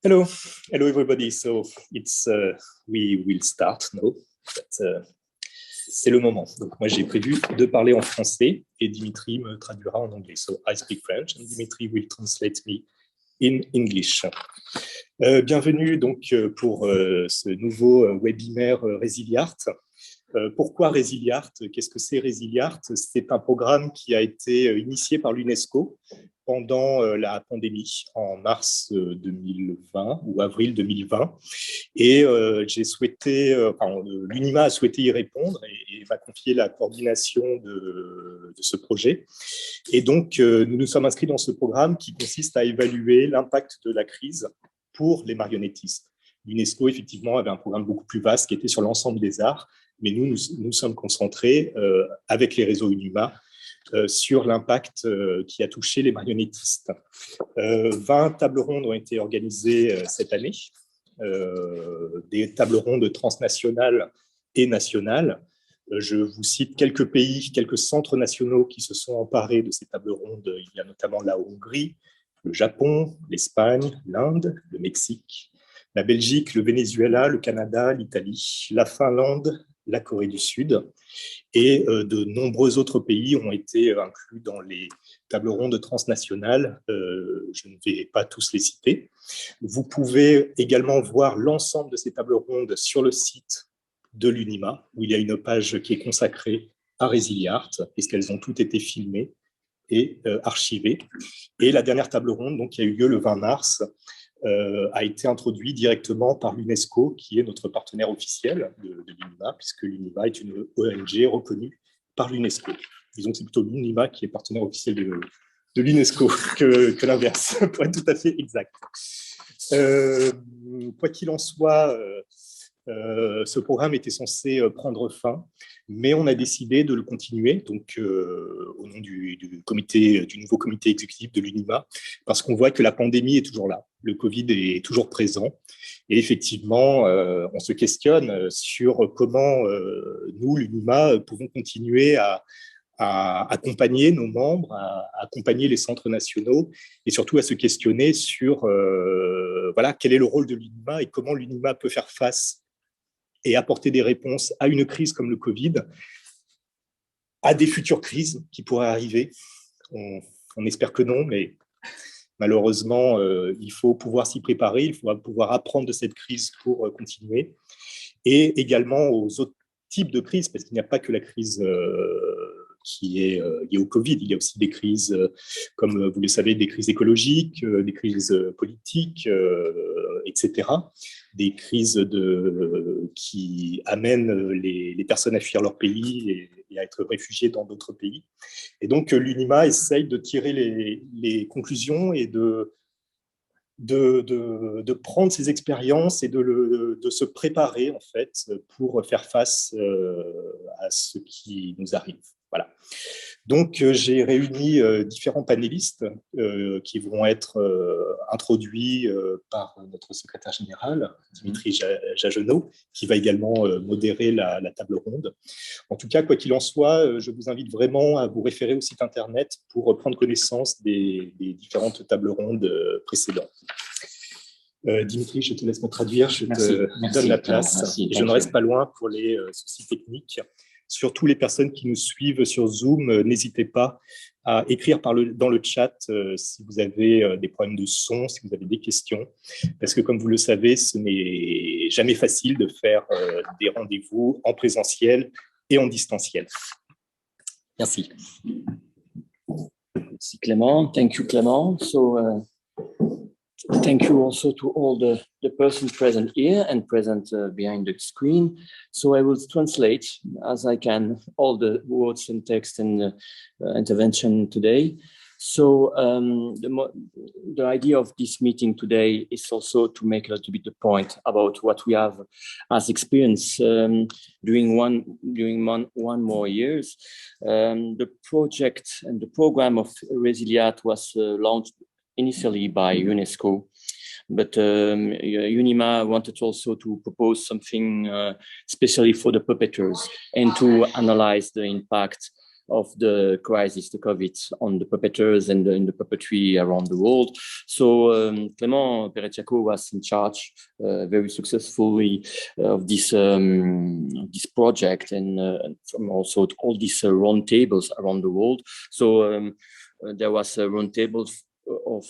Hello, hello everybody. So it's we will start now. C'est le moment. Donc moi j'ai prévu de parler en français et Dimitri me traduira en anglais. So I speak French and Dimitri will translate me in English. Bienvenue donc pour ce nouveau webinaire ResiliArt. Pourquoi ResiliArt? Qu'est-ce que c'est ResiliArt? C'est un programme qui a été initié par l'UNESCO pendant la pandémie en mars 2020 ou avril 2020. Et j'ai souhaité, l'UNIMA a souhaité y répondre et m'a confié la coordination de ce projet. Et donc, nous nous sommes inscrits dans ce programme qui consiste à évaluer l'impact de la crise pour les marionnettistes. L'UNESCO, effectivement, avait un programme beaucoup plus vaste qui était sur l'ensemble des arts, mais nous sommes concentrés avec les réseaux UNIMA sur l'impact qui a touché les marionnettistes. 20 tables rondes ont été organisées cette année, des tables rondes transnationales et nationales. Je vous cite quelques pays, quelques centres nationaux qui se sont emparés de ces tables rondes. Il y a notamment la Hongrie, le Japon, l'Espagne, l'Inde, le Mexique, la Belgique, le Venezuela, le Canada, l'Italie, la Finlande, la Corée du Sud, et de nombreux autres pays ont été inclus dans les tables rondes transnationales. Je ne vais pas tous les citer. Vous pouvez également voir l'ensemble de ces tables rondes sur le site de l'UNIMA, où il y a une page qui est consacrée à ResiliArt, puisqu'elles ont toutes été filmées et archivées. Et la dernière table ronde, donc, qui a eu lieu le 20 mars, a été introduit directement par l'UNESCO, qui est notre partenaire officiel de l'UNIMA, puisque l'UNIMA est une ONG reconnue par l'UNESCO. Disons que c'est plutôt l'UNIMA qui est partenaire officiel de l'UNESCO que l'inverse, pour être tout à fait exact. Quoi qu'il en soit, ce programme était censé prendre fin, mais on a décidé de le continuer, donc au nom du nouveau comité exécutif de l'UNIMA, parce qu'on voit que la pandémie est toujours là, le Covid est toujours présent, et effectivement, on se questionne sur comment nous, l'UNIMA, pouvons continuer à accompagner nos membres, à accompagner les centres nationaux, et surtout à se questionner sur voilà, quel est le rôle de l'UNIMA et comment l'UNIMA peut faire face et apporter des réponses à une crise comme le Covid, à des futures crises qui pourraient arriver. On espère que non, mais malheureusement, il faut pouvoir s'y préparer, il faut pouvoir apprendre de cette crise pour continuer, et également aux autres types de crises, parce qu'il n'y a pas que la crise qui est liée au Covid, il y a aussi des crises, comme vous le savez, des crises écologiques, des crises politiques, etc., des crises qui amènent les personnes à fuir leur pays et à être réfugiées dans d'autres pays. Et donc, l'UNIMA essaye de tirer les conclusions et de prendre ces expériences et de se préparer, en fait, pour faire face à ce qui nous arrive. Voilà. Donc, j'ai réuni différents panélistes qui vont être introduits par notre secrétaire général, Dimitri Jagenot, qui va également modérer la table ronde. En tout cas, quoi qu'il en soit, je vous invite vraiment à vous référer au site internet pour prendre connaissance des différentes tables rondes précédentes. Dimitri, je te laisse me traduire, je te donne la place. Merci, je ne reste pas loin pour les soucis techniques. Surtout les personnes qui nous suivent sur Zoom, n'hésitez pas à écrire dans le chat si vous avez des problèmes de son, si vous avez des questions, parce que comme vous le savez, ce n'est jamais facile de faire des rendez-vous en présentiel et en distanciel. Merci. Merci Clément. Thank you Clément. So, thank you also to all the persons present here and present behind the screen. So I will translate as I can all the words and text in the intervention today. So the idea of this meeting today is also to make a little bit the point about what we have as experience during one more years. The project and the program of ResiliArt was launched initially by UNESCO, but UNIMA wanted also to propose something especially for the puppeteers and to analyze the impact the crisis, the COVID, on the puppeteers and in the puppetry around the world. So Clément Perechiaco was in charge very successfully of this project, and from also all these round tables around the world. So there was a round table of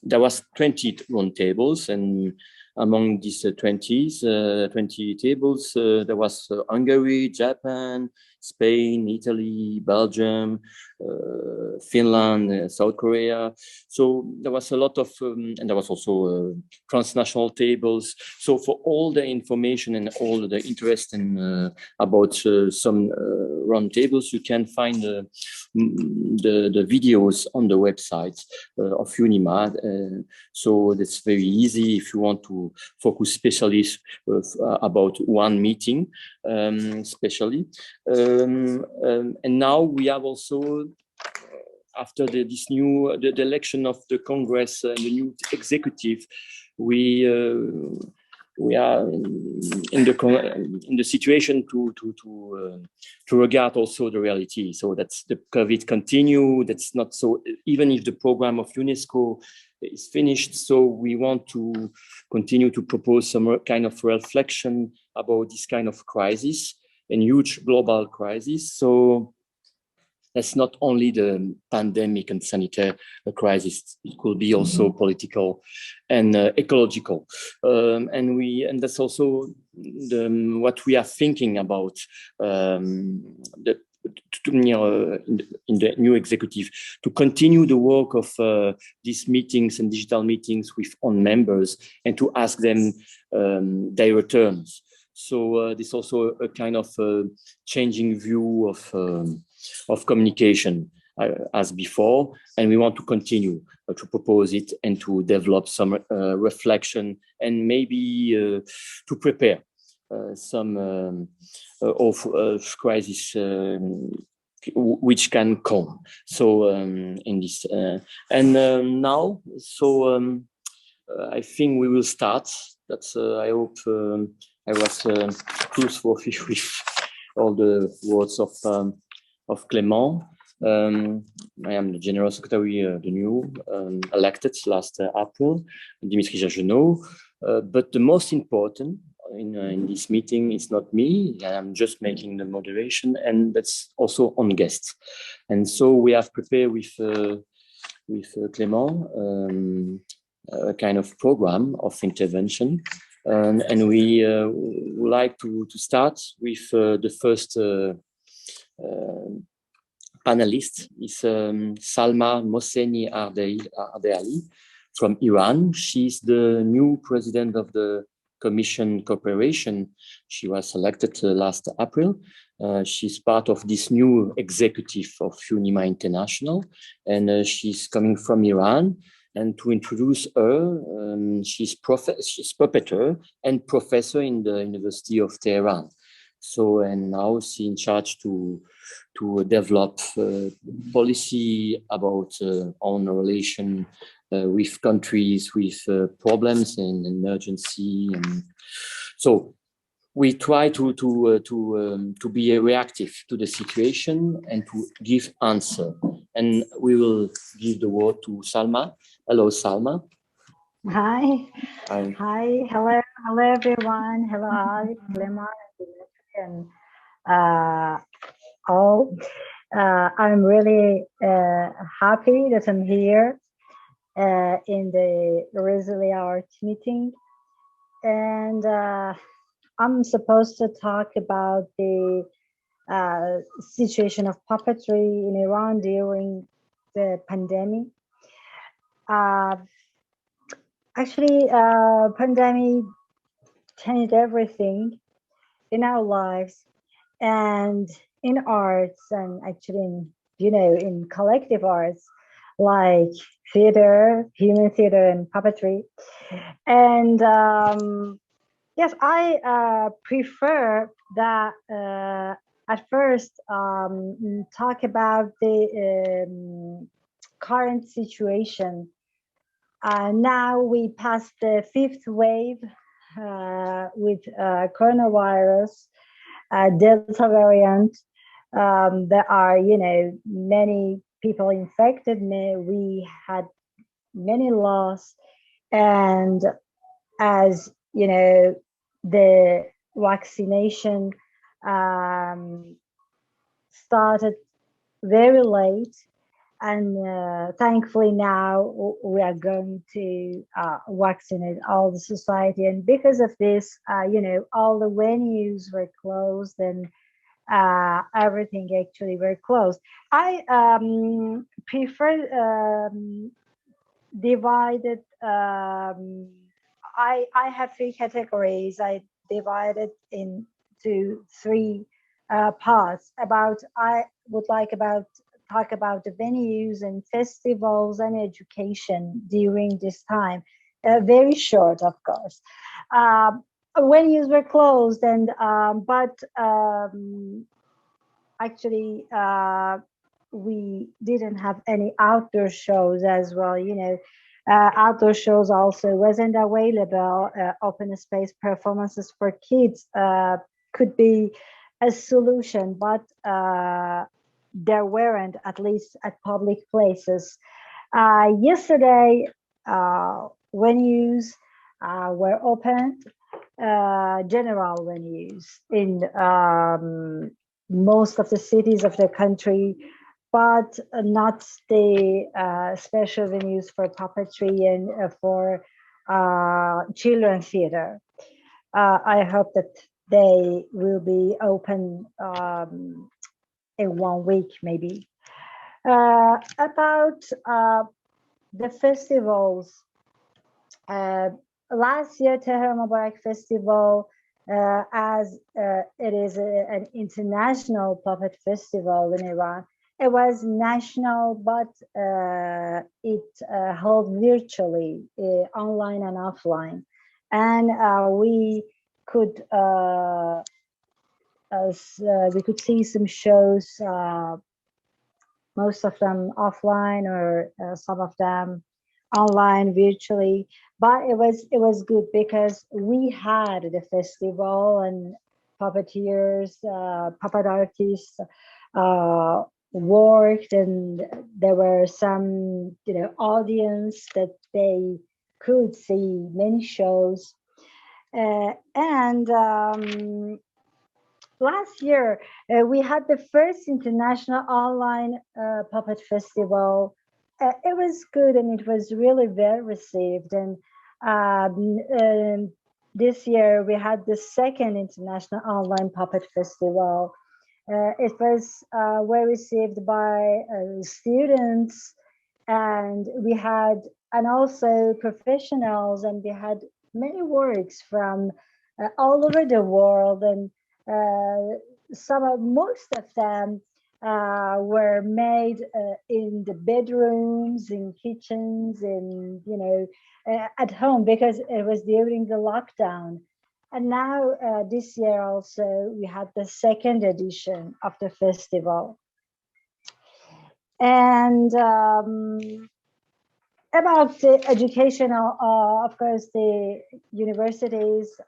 there was 20 round tables, and among these 20 tables, there was Hungary, Japan, Spain, Italy, Belgium, Finland, South Korea. So there was a lot of, and there was also transnational tables. So for all the information and all the interest in about some round tables, you can find the videos on the website of UNIMA. So that's very easy if you want to focus especially about one meeting, especially. And now we have also, after the election of the Congress and the new executive, we are in the situation to regard also the reality. So that's the COVID continue. That's not so, even if the program of UNESCO is finished. So we want to continue to propose some kind of reflection about this kind of crisis, a huge global crisis. So that's not only the pandemic and sanitary crisis, it could be also political and ecological. And that's also what we are thinking about in the new executive, to continue the work of these meetings and digital meetings with own members and to ask them their returns. So this also a kind of changing view of communication as before, and we want to continue to propose it and to develop some reflection and maybe to prepare some of crisis which can come. So in this and now, so I think we will start. That's I hope I was truthful with all the words of Clément. I am the General Secretary, the new elected last April, Dimitri Jagenot. But the most important in this meeting is not me. I'm just making the moderation, and that's also on guests. And so we have prepared with Clément a kind of program of intervention. And we would like to start with the first panelist is Salma Mosheni Ardehali from Iran. She's the new president of the Commission Cooperation. She was elected last April. She's part of this new executive of UNIMA International, and she's coming from Iran. And to introduce her, she's puppeteer and professor in the University of Tehran. So, and now she's in charge to develop policy about own relation with countries with problems and emergency. And so we try to be reactive to the situation and to give answer. And we will give the word to Salma. Hello, Salma. Hi. Hi. Hi. Hello. Hello, everyone. Hello, Clément and all. I'm really happy that I'm here in the ResiliArt meeting, and I'm supposed to talk about the situation of puppetry in Iran during the pandemic. Actually, pandemic changed everything in our lives and in arts, and actually in collective arts like theater, human theater, and puppetry. And yes, I prefer that at first talk about the current situation. Now we passed the 5th wave with coronavirus, Delta variant, there are, many people infected. We had many loss, and as the vaccination started very late, and thankfully now we are going to vaccinate all the society. And because of this, all the venues were closed, and everything actually were closed. I prefer divided. I have three categories. I divided into three parts. I would like talk about the venues and festivals and education during this time. Very short, of course. Venues were closed, and but actually we didn't have any outdoor shows as well. Outdoor shows also wasn't available. Open space performances for kids could be a solution, but there weren't, at least at public places. Yesterday, venues were opened, general venues in most of the cities of the country, but not the special venues for puppetry and for children theater. I hope that they will be open in 1 week, maybe. About the festivals, last year Tehran Mubarak Festival, as it is an international puppet festival in Iran, it was national, but it held virtually, online and offline, and we could see some shows, most of them offline, or some of them online virtually. But it was good because we had the festival, and puppeteers, puppet artists worked, and there were some audience that they could see many shows, and last year we had the first international online puppet festival. It was good, and it was really well received. And this year we had the second international online puppet festival. It was well received by students, and also professionals, and we had many works from all over the world, and most of them were made in the bedrooms, in kitchens, in at home, because it was during the lockdown. And now this year also we had the second edition of the festival. And about the educational, of course, the universities,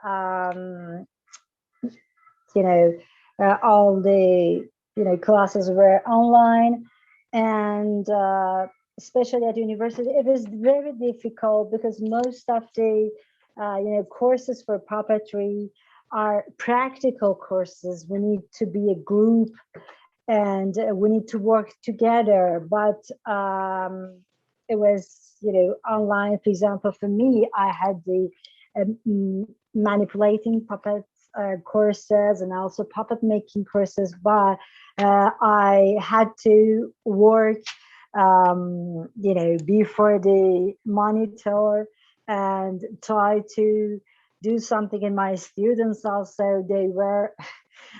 all the classes were online, and especially at university, it was very difficult because most of the courses for puppetry are practical courses. We need to be a group, and we need to work together. But it was online. For example, for me, I had the manipulating puppets courses, and also puppet making courses, but I had to work before the monitor and try to do something. And my students also, they were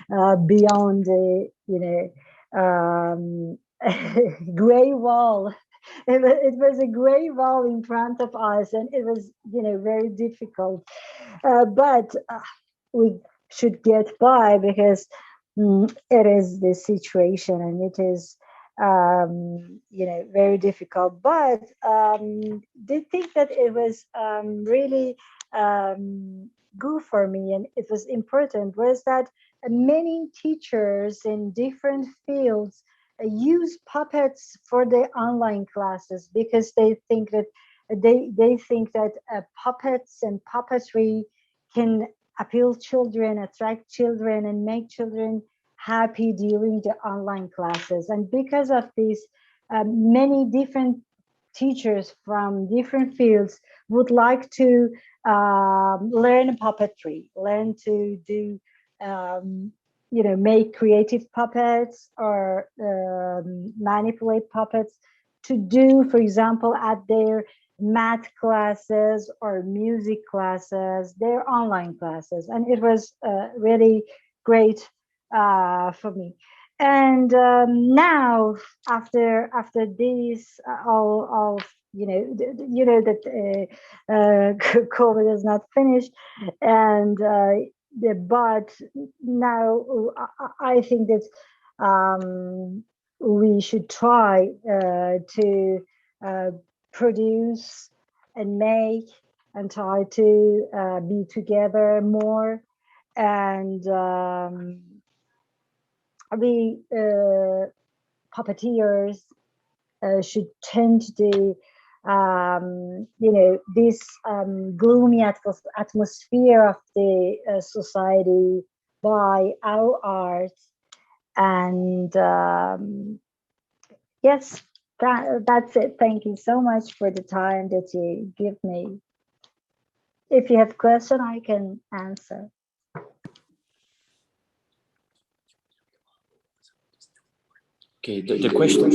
beyond the gray wall. It was a gray wall in front of us, and it was very difficult, but we should get by, because it is the situation, and it is very difficult. But the thing that it was really good for me, and it was important, was that many teachers in different fields use puppets for their online classes because they think that puppets and puppetry can appeal children, attract children, and make children happy during the online classes. And because of this, many different teachers from different fields would like to learn puppetry, learn to do, make creative puppets or manipulate puppets to do, for example, at their math classes or music classes, their online classes. And it was really great for me. And now, after this, all that COVID is not finished, and but now I think that we should try to produce and make and try to be together more, and we puppeteers should tend to this gloomy atmosphere of the society by our art. And yes, that's it. Thank you so much for the time that you give me. If you have a question, I can answer. Okay, the question.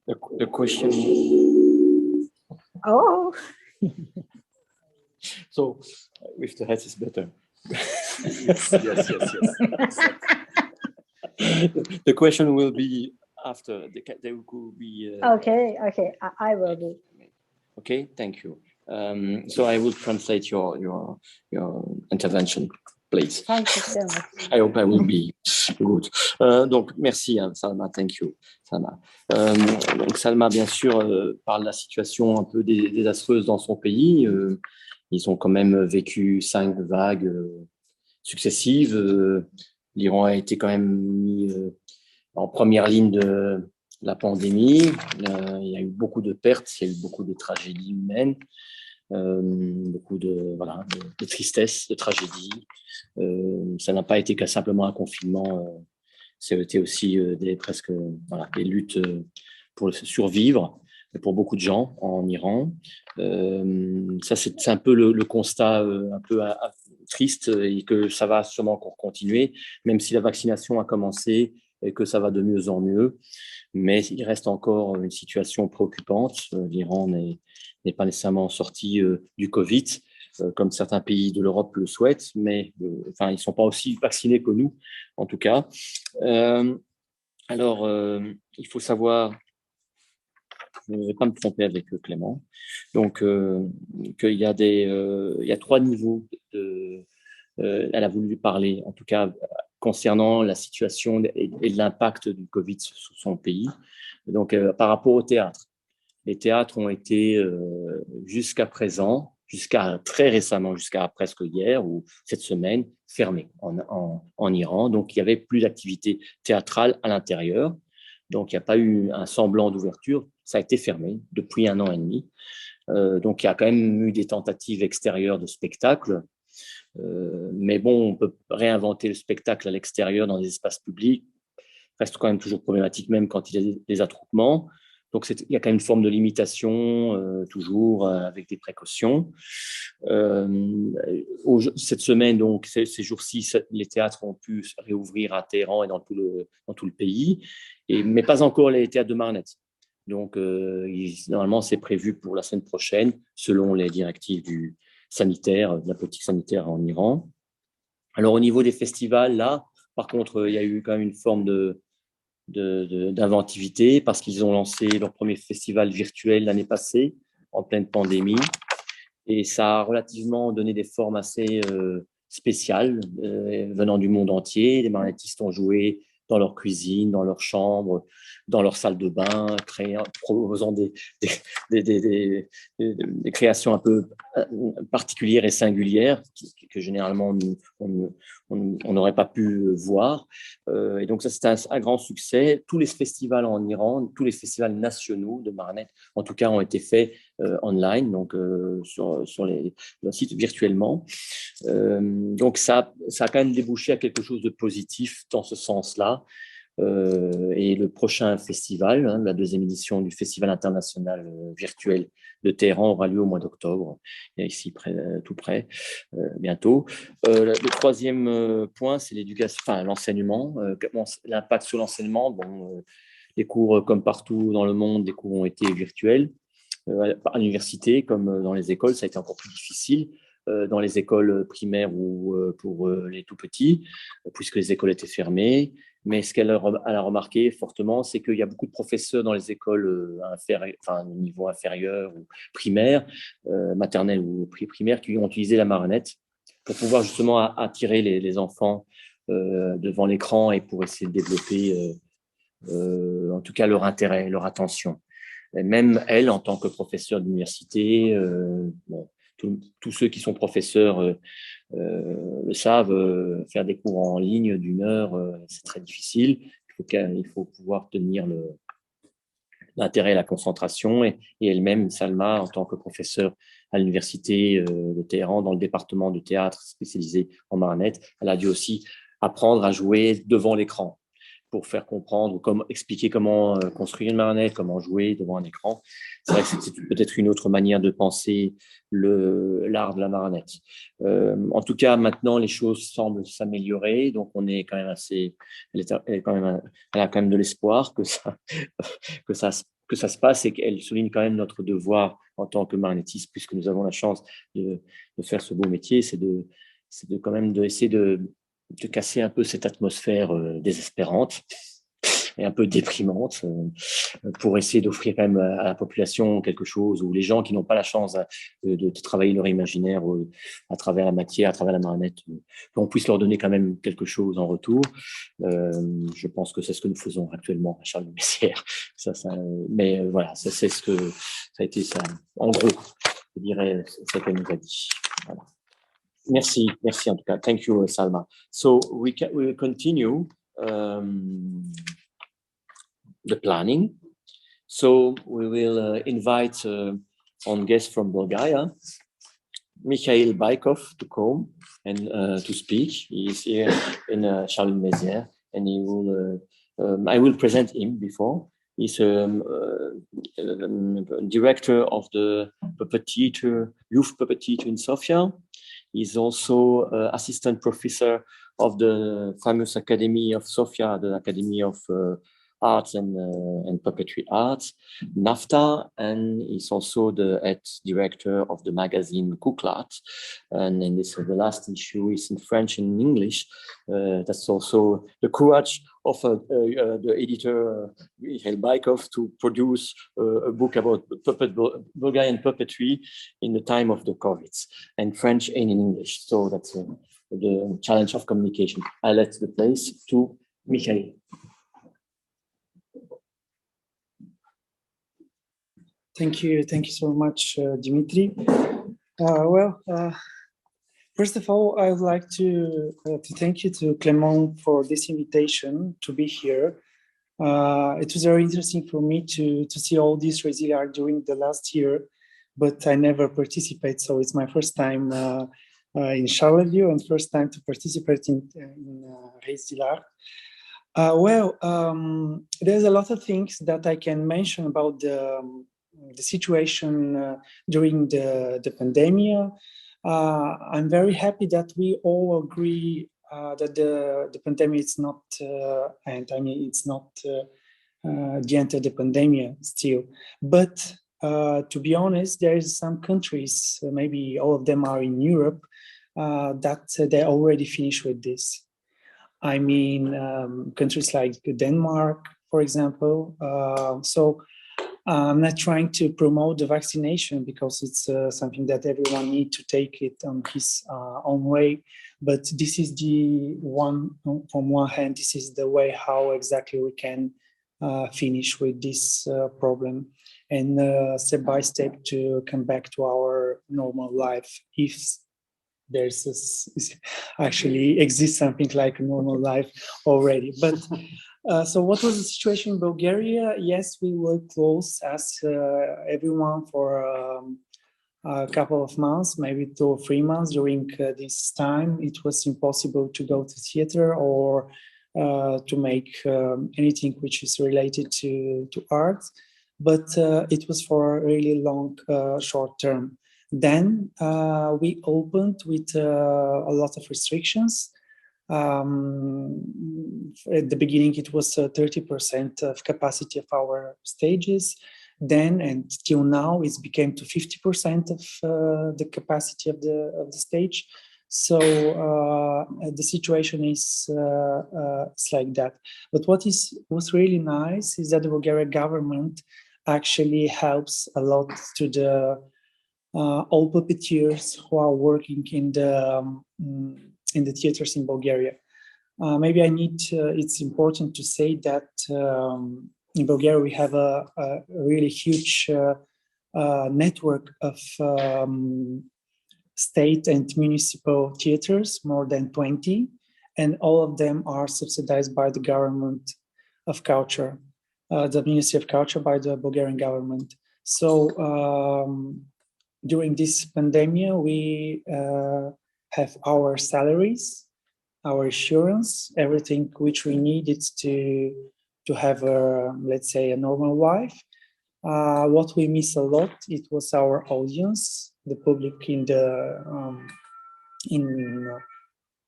The question. Oh. So, with the head is better. Yes. The question will be after. There will be. Okay. I will do. Okay, thank you. So I will translate your intervention, please. Thank you so much. I hope I will be good. Donc, merci, hein, Salma. Thank you, Salma. Donc, Salma, bien sûr, parle de la situation un peu désastreuse dans son pays. Ils ont quand même vécu 5 vagues successives. L'Iran a été quand même mis en première ligne de la pandémie. Il y a eu beaucoup de pertes, il y a eu beaucoup de tragédies humaines, beaucoup de tristesse, de tragédies. Ça n'a pas été qu'à simplement un confinement, ça a été aussi des luttes pour survivre pour beaucoup de gens en Iran. Ça, c'est un peu le constat un peu triste, et que ça va sûrement encore continuer, même si la vaccination a commencé et que ça va de mieux en mieux. Mais il reste encore une situation préoccupante. L'Iran n'est pas nécessairement sorti du Covid, comme certains pays de l'Europe le souhaitent, mais ils ne sont pas aussi vaccinés que nous, en tout cas. Alors, il faut savoir, je ne vais pas me tromper avec Clément, donc qu'il y a il y a 3 niveaux elle a voulu parler, en tout cas, concernant la situation et l'impact du Covid sur son pays. Donc, par rapport au théâtre, les théâtres ont été jusqu'à présent, jusqu'à très récemment, jusqu'à presque hier ou cette semaine, fermés en Iran. Donc, il n'y avait plus d'activité théâtrale à l'intérieur. Donc, il n'y a pas eu un semblant d'ouverture. Ça a été fermé depuis 1 an et demi. Donc, il y a quand même eu des tentatives extérieures de spectacles. Mais bon, on peut réinventer le spectacle à l'extérieur dans des espaces publics. Reste quand même toujours problématique, même quand il y a des attroupements. Donc, il y a quand même une forme de limitation, toujours avec des précautions. Cette semaine, donc, ces jours-ci, les théâtres ont pu réouvrir à Téhéran et dans tout le pays, mais pas encore les théâtres de marionnettes. Donc, normalement, c'est prévu pour la semaine prochaine, selon les directives de la politique sanitaire en Iran. Alors, au niveau des festivals, là, par contre, il y a eu quand même une forme d'inventivité, parce qu'ils ont lancé leur premier festival virtuel l'année passée, en pleine pandémie, et ça a relativement donné des formes assez spéciales venant du monde entier. Les marionnettistes ont joué dans leur cuisine, dans leur chambre, dans leur salle de bain, proposant des créations un peu particulières et singulières que généralement on n'aurait pas pu voir. Et donc ça, c'est un grand succès. Tous les festivals en Iran, tous les festivals nationaux de marionnettes, en tout cas, ont été faits online, donc sur le site virtuellement. Donc ça a quand même débouché à quelque chose de positif dans ce sens-là. Et le prochain festival, la deuxième édition du Festival international virtuel de Téhéran aura lieu au mois d'octobre, ici tout près, bientôt. Le troisième point, c'est l'éducation, enfin l'enseignement, l'impact sur l'enseignement. Bon, les cours, comme partout dans le monde, les cours ont été virtuels. À l'université, comme dans les écoles, ça a été encore plus difficile. Dans les écoles primaires ou pour les tout petits, puisque les écoles étaient fermées. Mais ce qu'elle a remarqué fortement, c'est qu'il y a beaucoup de professeurs dans les écoles au niveau inférieur ou primaire, maternelle ou primaire, qui ont utilisé la marionnette pour pouvoir justement attirer les enfants devant l'écran et pour essayer de développer en tout cas leur intérêt, leur attention. Et même elle, en tant que professeure d'université, tous ceux qui sont professeurs le savent, faire des cours en ligne d'1 heure, c'est très difficile. Il faut pouvoir tenir l'intérêt et la concentration. Et elle-même, Salma, en tant que professeure à l'université de Téhéran, dans le département de théâtre spécialisé en marionnettes, elle a dû aussi apprendre à jouer devant l'écran pour faire comprendre, expliquer comment construire une marionnette, comment jouer devant un écran. C'est vrai que c'est peut-être une autre manière de penser l'art de la marionnette. En tout cas, maintenant, les choses semblent s'améliorer, donc on est quand même elle a quand même de l'espoir que ça se passe et qu'elle souligne quand même notre devoir en tant que marionnettiste, puisque nous avons la chance de faire ce beau métier, c'est quand même d'essayer de casser un peu cette atmosphère désespérante et un peu déprimante pour essayer d'offrir quand même à la population quelque chose où les gens qui n'ont pas la chance de travailler leur imaginaire à travers la matière, à travers la marionnette, qu'on puisse leur donner quand même quelque chose en retour. Je pense que c'est ce que nous faisons actuellement à Charleville-Mézières. Mais voilà, c'est ce que ça a été ça. En gros, je dirais ce qu'elle nous a dit. Voilà. Merci en tout cas. Thank you, Salma. So we will continue the planning. So we will invite on guest from Bulgaria, Mihail Baykov, to come and to speak. He is here in Charleville-Mézières, and he will. I will present him before. He's director of the youth puppet theater in Sofia. He's also assistant professor of the famous Academy of Sofia, the Academy of Arts and Puppetry Arts, NAFTA, and he's also the head director of the magazine KuklArt. And then the last issue is in French and English. That's also the courage of the editor Mihail Baykov to produce a book about Bulgarian puppetry in the time of the COVID, in French and in English. So that's the challenge of communication. I let the place to Mihail. Thank you so much, Dimitri. First of all, I would like to thank you to Clément for this invitation to be here. It was very interesting for me to see all this ResiliArt during the last year, but I never participate, so it's my first time in Charleville and first time to participate in ResiliArt. There's a lot of things that I can mention about the situation during the pandemic. I'm very happy that we all agree that the pandemic is not, it's not the end of the pandemic still. But to be honest, there is some countries, maybe all of them are in Europe, that they already finished with this. I mean, countries like Denmark, for example. So I'm not trying to promote the vaccination because it's something that everyone needs to take it on his own way. But this is the one, from one hand, this is the way how exactly we can finish with this problem, and step by step to come back to our normal life, if there's actually exists something like a normal life already. But so what was the situation in Bulgaria? Yes, we were closed as everyone for a couple of months, maybe 2 or 3 months. During this time, it was impossible to go to theater or to make anything which is related to art. But it was for a really long, short term. Then we opened with a lot of restrictions. At the beginning, it was 30% of capacity of our stages. Then and till now, it became to 50% of the capacity of the stage. So the situation is like that. But what's really nice is that the Bulgarian government actually helps a lot to the all puppeteers who are working in the theaters in Bulgaria. Maybe it's important to say that in Bulgaria we have a really huge network of state and municipal theaters, more than 20, and all of them are subsidized by the government of culture, the Ministry of Culture, by the Bulgarian government. So during this pandemic, we have our salaries, our insurance, everything which we needed to have let's say, a normal life. What we miss a lot, it was our audience, the public in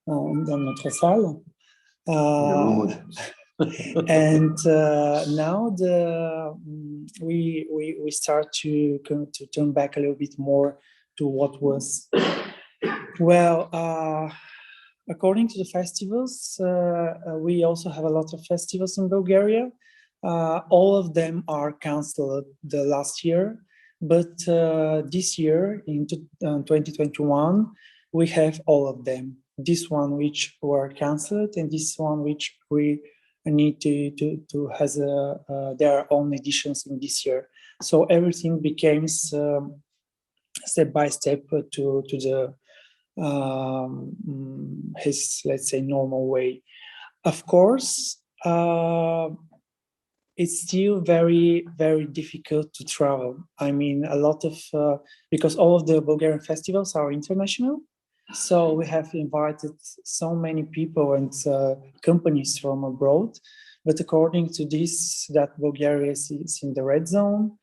notre salle. And now we start to turn back a little bit more to what was. Well, according to the festivals, we also have a lot of festivals in Bulgaria. All of them are cancelled the last year, but this year, in 2021, we have all of them. This one which were cancelled, and this one which we need to has their own editions in this year. So everything became step by step to the his, let's say, normal way. Of course, it's still very, very difficult to travel. I mean, a lot of because all of the Bulgarian festivals are international. So we have invited so many people and companies from abroad, but according to this, that Bulgaria is in the red zone.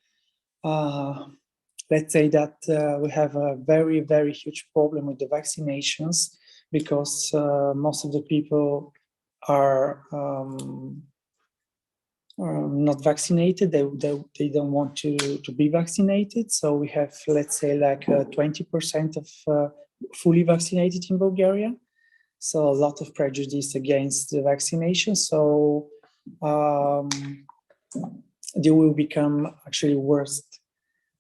Let's say that we have a very, very huge problem with the vaccinations, because most of the people are not vaccinated. They don't want to be vaccinated. So we have, let's say, like 20% of fully vaccinated in Bulgaria. So a lot of prejudice against the vaccination. So they will become actually worse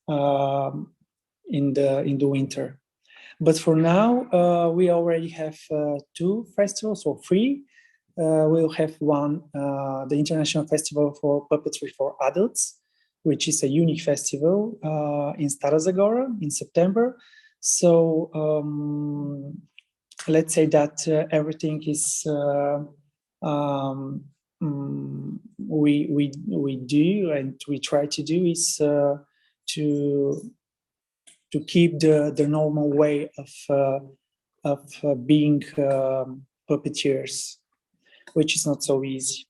in the winter. But for now, we already have 2 festivals, or 3. We'll have one, the International Festival for Puppetry for Adults, which is a unique festival in Stara Zagora in September. So let's say that everything is we do and we try to do is to keep the normal way of being puppeteers, which is not so easy.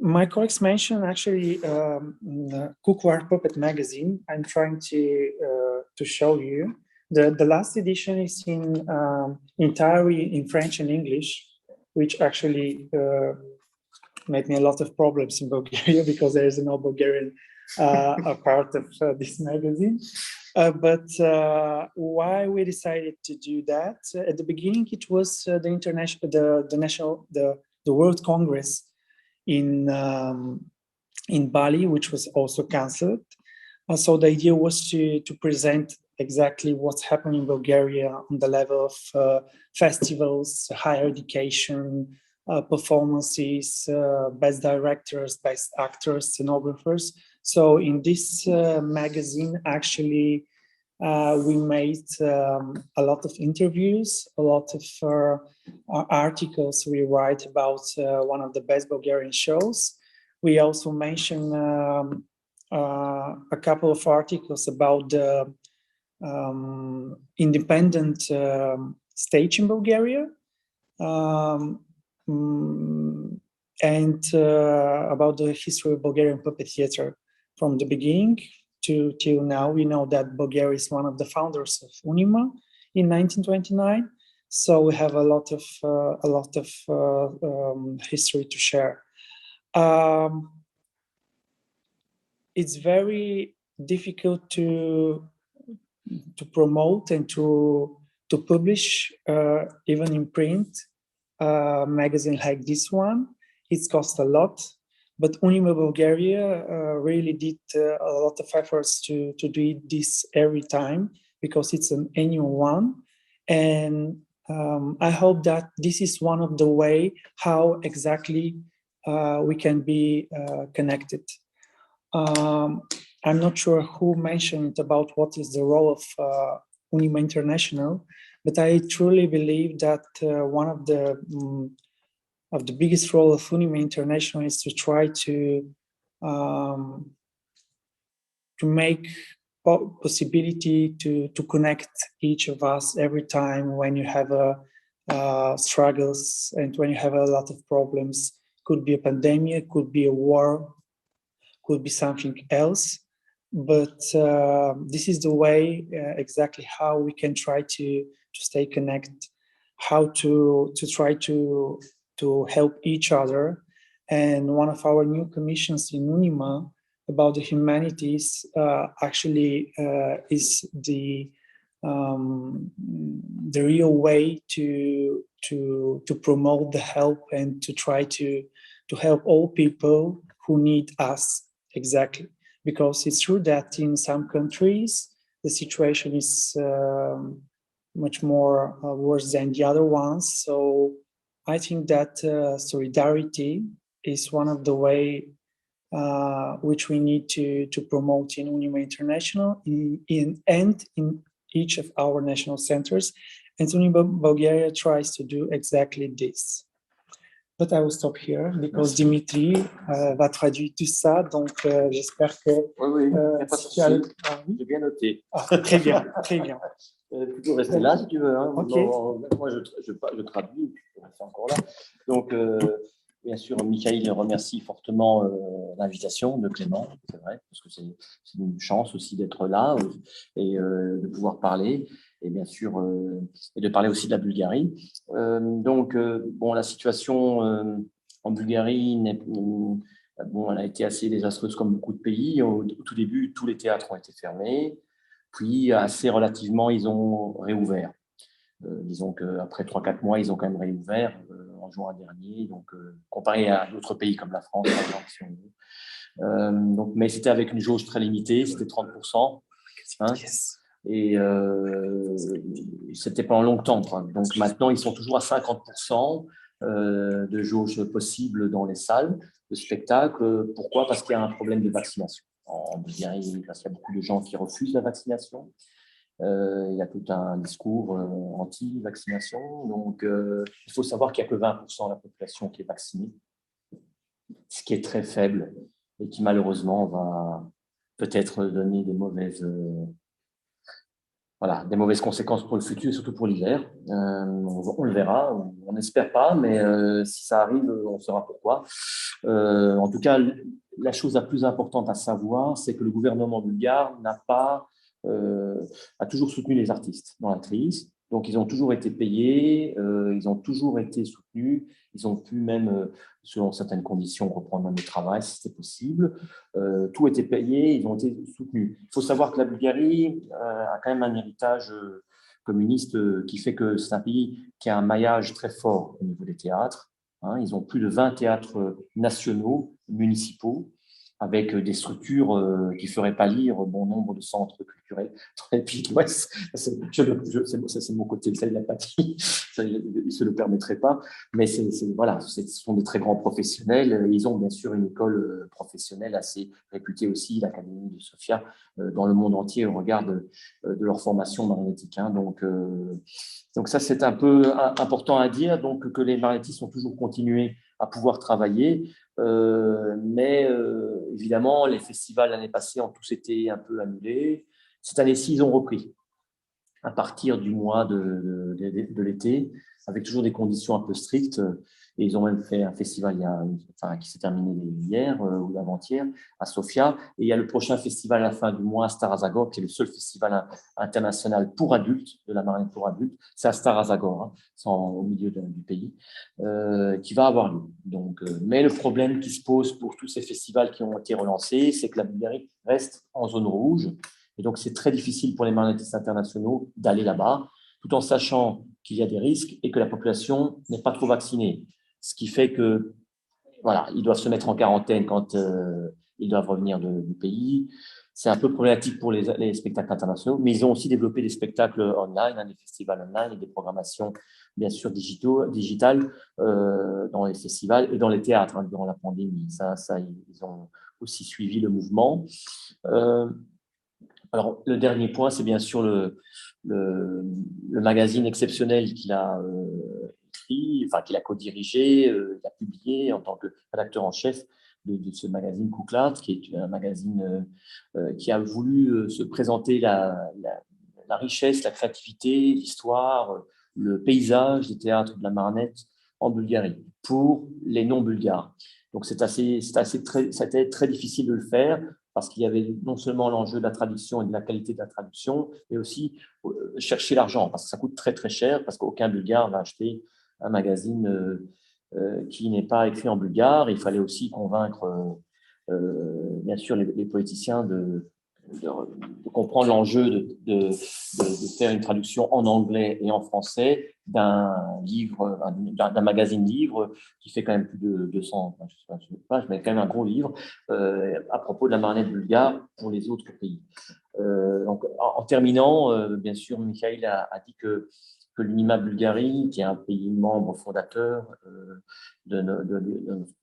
My colleagues mentioned actually KuklArt Puppet magazine. I'm trying to show you. The last edition is entirely in French and English, which actually made me a lot of problems in Bulgaria, because there is no Bulgarian part of this magazine. But why we decided to do that? At the beginning, it was the World Congress in Bali, which was also cancelled. So the idea was to present exactly what's happening in Bulgaria on the level of festivals, higher education, performances, best directors, best actors, scenographers. So in this magazine, actually, we made a lot of interviews, a lot of articles we write about one of the best Bulgarian shows. We also mentioned a couple of articles about the independent stage in Bulgaria, and about the history of Bulgarian puppet theater from the beginning till now. We know that Bulgaria is one of the founders of UNIMA in 1929, so we have a lot of history to share. It's very difficult to promote and to publish, even in print, a magazine like this one. It's cost a lot, but UNIMA Bulgaria really did a lot of efforts to do this every time, because it's an annual one. And I hope that this is one of the way how exactly we can be connected. I'm not sure who mentioned about what is the role of UNIMA International, but I truly believe that one of the biggest role of UNIMA International is to try to make possibility to connect each of us every time when you have struggles and when you have a lot of problems. Could be a pandemic, could be a war, could be something else. But this is the way exactly how we can try to stay connected, how to try to help each other. And one of our new commissions in UNIMA about the humanities actually is the real way to promote the help and to try to help all people who need us, exactly. Because it's true that in some countries, the situation is much more worse than the other ones. So I think that solidarity is one of the way which we need to promote in UNIMA International and in each of our national centers. And UNIMA Bulgaria tries to do exactly this. But I will stop here because Dimitri va traduire tout ça. Donc, j'espère que... Oui, j'ai bien noté. Très bien, très bien. Tu peux rester là si tu veux. Hein. Okay. Moi, je traduis, puis je peux rester encore là. Donc, bien sûr, Mihail remercie fortement l'invitation de Clément, c'est vrai, parce que c'est une chance aussi d'être là et de pouvoir parler. Et bien sûr, et de parler aussi de la Bulgarie. Bon, la situation en Bulgarie, elle a été assez désastreuse comme beaucoup de pays. Au tout début, tous les théâtres ont été fermés, puis assez relativement, ils ont réouvert. Disons qu'après 3-4 mois, ils ont quand même réouvert en juin dernier, donc comparé à d'autres pays comme la France, par exemple, si on veut. Mais c'était avec une jauge très limitée, c'était 30%. Hein. Et c'était pendant longtemps, quoi. Donc maintenant, ils sont toujours à 50% de jauge possible dans les salles de spectacle. Pourquoi? Parce qu'il y a un problème de vaccination. En Bulgarie, parce qu'il y a beaucoup de gens qui refusent la vaccination. Il y a tout un discours anti-vaccination. Donc, il faut savoir qu'il n'y a que 20% de la population qui est vaccinée, ce qui est très faible et qui malheureusement va peut-être donner des mauvaises conséquences pour le futur et surtout pour l'hiver. On le verra, on n'espère pas, mais si ça arrive, on saura pourquoi. En tout cas, la chose la plus importante à savoir, c'est que le gouvernement bulgare a toujours soutenu les artistes dans la crise. Donc, ils ont toujours été payés, ils ont toujours été soutenus, ils ont pu même, selon certaines conditions, reprendre le travail si c'était possible. Tout était payé, ils ont été soutenus. Il faut savoir que la Bulgarie a quand même un héritage communiste qui fait que c'est un pays qui a un maillage très fort au niveau des théâtres. Hein. Ils ont plus de 20 théâtres nationaux, municipaux. avec des structures qui feraient pâlir bon nombre de centres culturels dans les pays de l'Ouest. C'est mon côté, ça il n'a pas dit, ça, il ne se le permettrait pas, mais voilà, ce sont des très grands professionnels. Ils ont bien sûr une école professionnelle assez réputée aussi, l'Académie de Sofia, dans le monde entier au regard de leur formation marionnettique. Hein. Donc ça, c'est un peu important à dire, donc que les marionnettistes ont toujours continué à pouvoir travailler. Mais évidemment, les festivals l'année passée ont tous été un peu annulés. Cette année-ci, ils ont repris à partir du mois de l'été, avec toujours des conditions un peu strictes. Et ils ont même fait un festival qui s'est terminé hier ou avant-hier à Sofia. Et il y a le prochain festival à la fin du mois à Starazagor, qui est le seul festival international pour adultes, de la marionnette pour adultes. C'est à Starazagor, hein, au milieu du pays, qui va avoir lieu. Donc, mais le problème qui se pose pour tous ces festivals qui ont été relancés, c'est que la Bulgarie reste en zone rouge. Et donc, c'est très difficile pour les marionnettistes internationaux d'aller là-bas, tout en sachant qu'il y a des risques et que la population n'est pas trop vaccinée. Ce qui fait que, voilà, ils doivent se mettre en quarantaine quand ils doivent revenir du pays. C'est un peu problématique pour les spectacles internationaux, mais ils ont aussi développé des spectacles online, des festivals online et des programmations, bien sûr, digitales dans les festivals et dans les théâtres durant la pandémie. Ça, ils ont aussi suivi le mouvement. Alors, le dernier point, c'est bien sûr le magazine exceptionnel qu'il a écrit, enfin qu'il a co-dirigé, il a publié en tant que rédacteur en chef de ce magazine KuklArt, qui est un magazine qui a voulu se présenter la richesse, la créativité, l'histoire, le paysage des théâtres de la Marionnette en Bulgarie pour les non-bulgares. Donc, ça a été très difficile de le faire, parce qu'il y avait non seulement l'enjeu de la traduction et de la qualité de la traduction, mais aussi chercher l'argent, parce que ça coûte très très cher, parce qu'aucun Bulgare va acheter un magazine qui n'est pas écrit en bulgare. Il fallait aussi convaincre, bien sûr, les politiciens de comprendre l'enjeu de faire une traduction en anglais et en français d'un livre, d'un magazine livre qui fait quand même plus de 200 pages, mais quand même un gros livre à propos de la marionnette bulgare pour les autres pays. Donc, en terminant, bien sûr, Mihail a dit que l'UNIMA-Bulgarie, qui est un pays membre fondateur de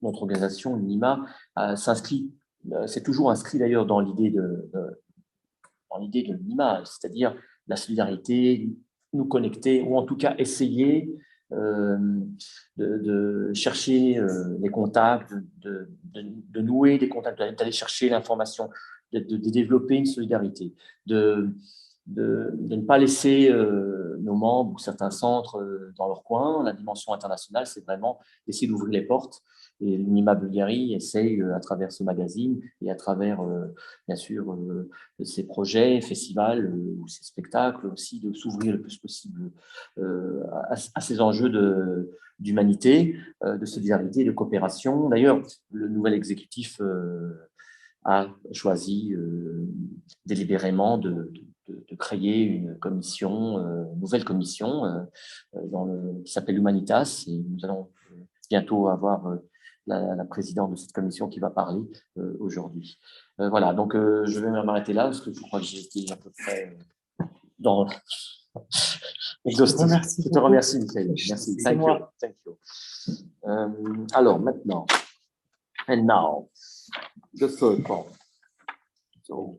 notre organisation, l'UNIMA, s'inscrit. C'est toujours inscrit d'ailleurs dans l'idée de l'UNIMA, c'est-à-dire la solidarité, nous connecter, ou en tout cas essayer de chercher les contacts, de nouer des contacts, d'aller chercher l'information, de développer une solidarité, de ne pas laisser nos membres ou certains centres dans leur coin. La dimension internationale, c'est vraiment d'essayer d'ouvrir les portes. Et l'UNIMA-Bulgarie essaye, à travers ce magazine et à travers, bien sûr, ces projets, festivals ou ces spectacles aussi, de s'ouvrir le plus possible à ces enjeux d'humanité, de solidarité, de coopération. D'ailleurs, le nouvel exécutif a choisi délibérément de créer une nouvelle commission qui s'appelle Humanitas. Et nous allons bientôt avoir la présidente de cette commission qui va parler aujourd'hui. Voilà, donc je vais m'arrêter là parce que je crois que j'ai été à peu près dans exhaustif. Je te remercie, Michael. Merci. Thank you. Alors maintenant, and now, the third part. So,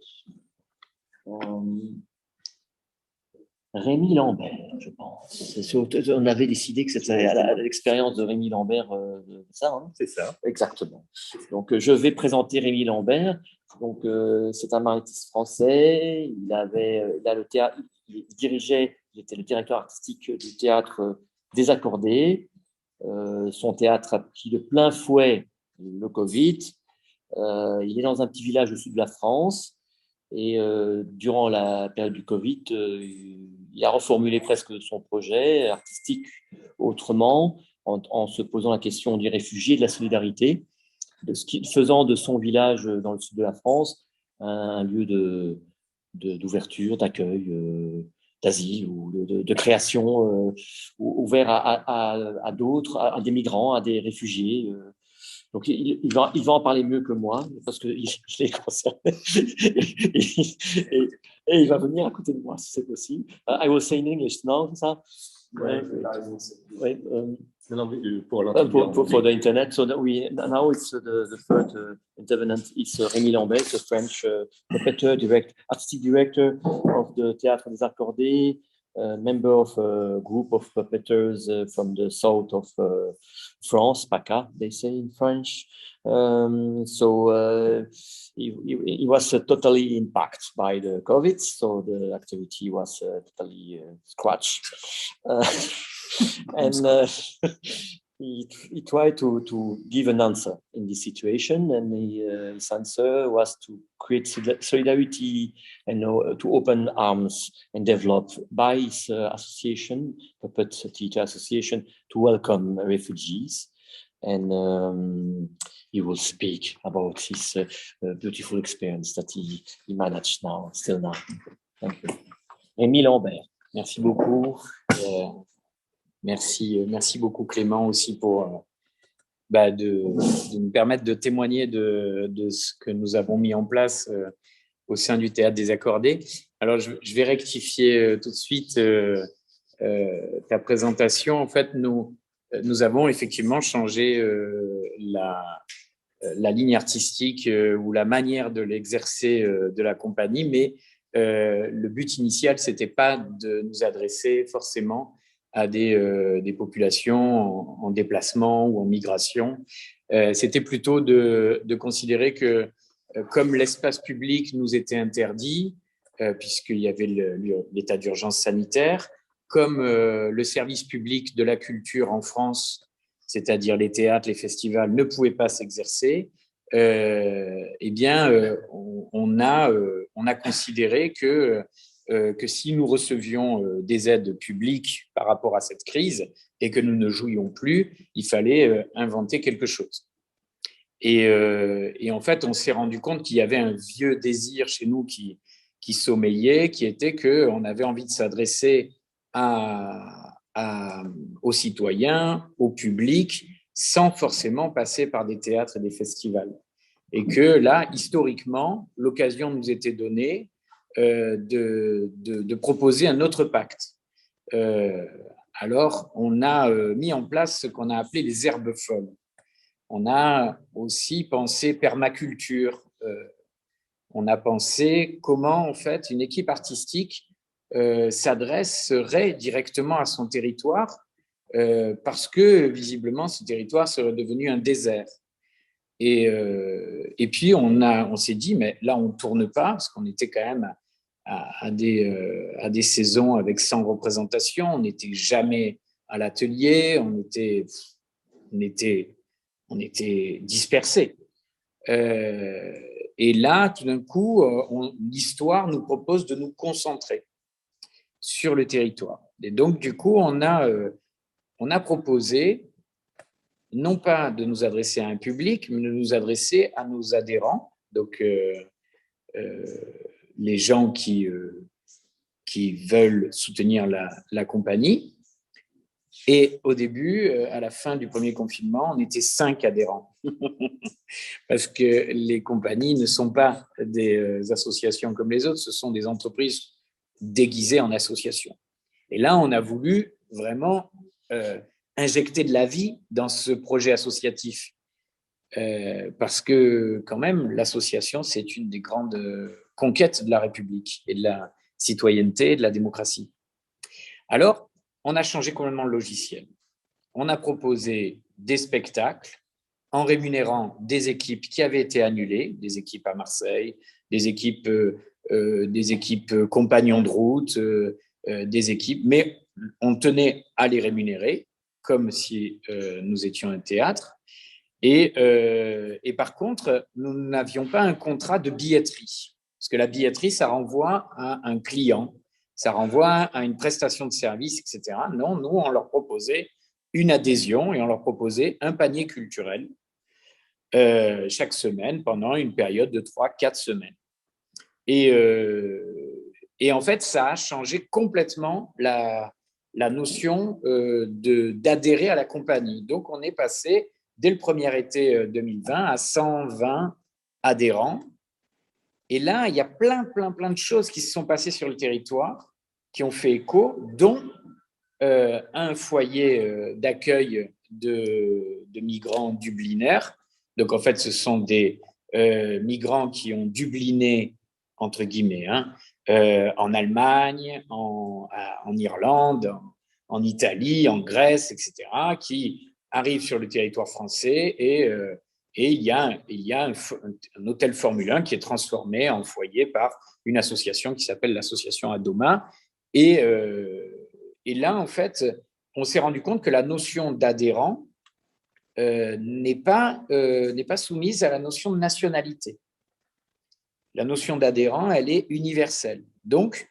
Rémi Lambert, je pense. On avait décidé que c'était l'expérience de Rémi Lambert, ça, hein? C'est ça. Exactement. Donc, je vais présenter Rémi Lambert. Donc, c'est un marionnette français. Il a le théâtre. Il était le directeur artistique du Théâtre Désaccordé. Son théâtre a pris de plein fouet le Covid. Il est dans un petit village au sud de la France. Et durant la période du Covid, il a reformulé presque son projet artistique autrement, en se posant la question des réfugiés et de la solidarité, faisant de son village dans le sud de la France un lieu d'ouverture, d'accueil, d'asile ou de création ouvert à d'autres, à des migrants, à des réfugiés. Donc, il va en parler mieux que moi, parce que je l'ai concerné. et il va venir à côté de moi, si c'est possible. I will say in English now, c'est ça? Oui. For the internet. So that now it's the third intervenant. It's Rémi Lambert, the French puppeteer, artistic director of the Théâtre Désaccordé, member of a group of puppeteers from the south of France, PACA, they say in French. He was totally impacted by the COVID, so the activity was totally scratched. He tried to give an answer in this situation, and his answer was to create solidarity and to open arms and develop by his association, Puppet Theatre Association, to welcome refugees. And he will speak about his beautiful experience that he managed still now. Thank you. Rémi Lambert, merci beaucoup. Merci beaucoup Clément aussi pour de nous permettre de témoigner de ce que nous avons mis en place au sein du Théâtre Désaccordé. Alors je vais rectifier tout de suite ta présentation. En fait, nous avons effectivement changé la ligne artistique ou la manière de l'exercer de la compagnie, mais le but initial, c'était pas de nous adresser forcément à des populations en déplacement ou en migration. C'était plutôt de considérer que comme l'espace public nous était interdit, puisqu'il y avait l'état d'urgence sanitaire, comme le service public de la culture en France, c'est-à-dire les théâtres, les festivals, ne pouvaient pas s'exercer, eh bien, on a considéré que si nous recevions des aides publiques par rapport à cette crise et que nous ne jouions plus, il fallait inventer quelque chose. Et en fait, on s'est rendu compte qu'il y avait un vieux désir chez nous qui sommeillait, qui était qu'on avait envie de s'adresser aux citoyens, au public, sans forcément passer par des théâtres et des festivals. Et que là, historiquement, l'occasion nous était donnée de proposer un autre pacte. Alors, on a mis en place ce qu'on a appelé les herbes folles. On a aussi pensé permaculture. On a pensé comment, en fait, une équipe artistique s'adresserait directement à son territoire parce que, visiblement, ce territoire serait devenu un désert. Et puis, on s'est dit, mais là, on ne tourne pas, parce qu'on était quand même à des saisons avec 100 représentations, on n'était jamais à l'atelier, on était dispersés. Et là, tout d'un coup, l'histoire nous propose de nous concentrer sur le territoire. Et donc, du coup, on a proposé non pas de nous adresser à un public, mais de nous adresser à nos adhérents, donc les gens qui veulent soutenir la compagnie. Et au début, à la fin du premier confinement, on était 5 adhérents. Parce que les compagnies ne sont pas des associations comme les autres, ce sont des entreprises déguisées en associations. Et là, on a voulu vraiment injecter de la vie dans ce projet associatif. Parce que quand même, l'association, c'est une des grandes conquêtes de la République et de la citoyenneté et de la démocratie. Alors, on a changé complètement le logiciel. On a proposé des spectacles en rémunérant des équipes qui avaient été annulées, des équipes à Marseille, des équipes compagnons de route, des équipes, mais on tenait à les rémunérer comme si nous étions un théâtre. Et par contre, nous n'avions pas un contrat de billetterie, parce que la billetterie, ça renvoie à un client, ça renvoie à une prestation de service, etc. Non, nous, on leur proposait une adhésion et on leur proposait un panier culturel chaque semaine pendant une période de 3-4 semaines. Et en fait, ça a changé complètement la notion d'adhérer à la compagnie. Donc, on est passé dès le premier été 2020 à 120 adhérents. Et là, il y a plein de choses qui se sont passées sur le territoire, qui ont fait écho, dont un foyer d'accueil de migrants dublinaires. Donc, en fait, ce sont des migrants qui ont dubliné, entre guillemets, hein, en Allemagne, en Irlande, en Italie, en Grèce, etc., qui arrivent sur le territoire français et il y a un hôtel Formule 1 qui est transformé en foyer par une association qui s'appelle l'association Adoma. Et là, en fait, on s'est rendu compte que la notion d'adhérent n'est pas soumise à la notion de nationalité. La notion d'adhérent, elle est universelle. Donc,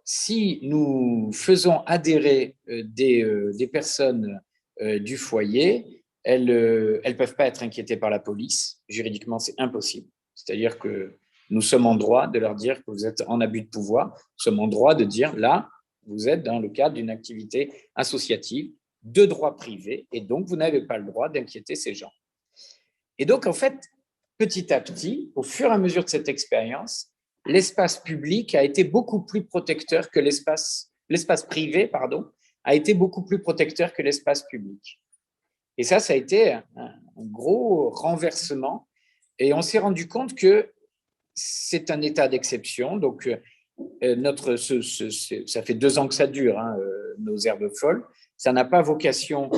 si nous faisons adhérer des personnes du foyer, elles ne peuvent pas être inquiétées par la police. Juridiquement, c'est impossible. C'est-à-dire que nous sommes en droit de leur dire que vous êtes en abus de pouvoir. Nous sommes en droit de dire, là, vous êtes dans le cadre d'une activité associative de droit privé et donc vous n'avez pas le droit d'inquiéter ces gens. Et donc, en fait, petit à petit, au fur et à mesure de cette expérience, l'espace public a été beaucoup plus protecteur que l'espace privé, a été beaucoup plus protecteur que l'espace public. Et ça a été un gros renversement. Et on s'est rendu compte que c'est un état d'exception. Donc, ça fait 2 ans que ça dure, hein, nos herbes folles. Ça n'a pas vocation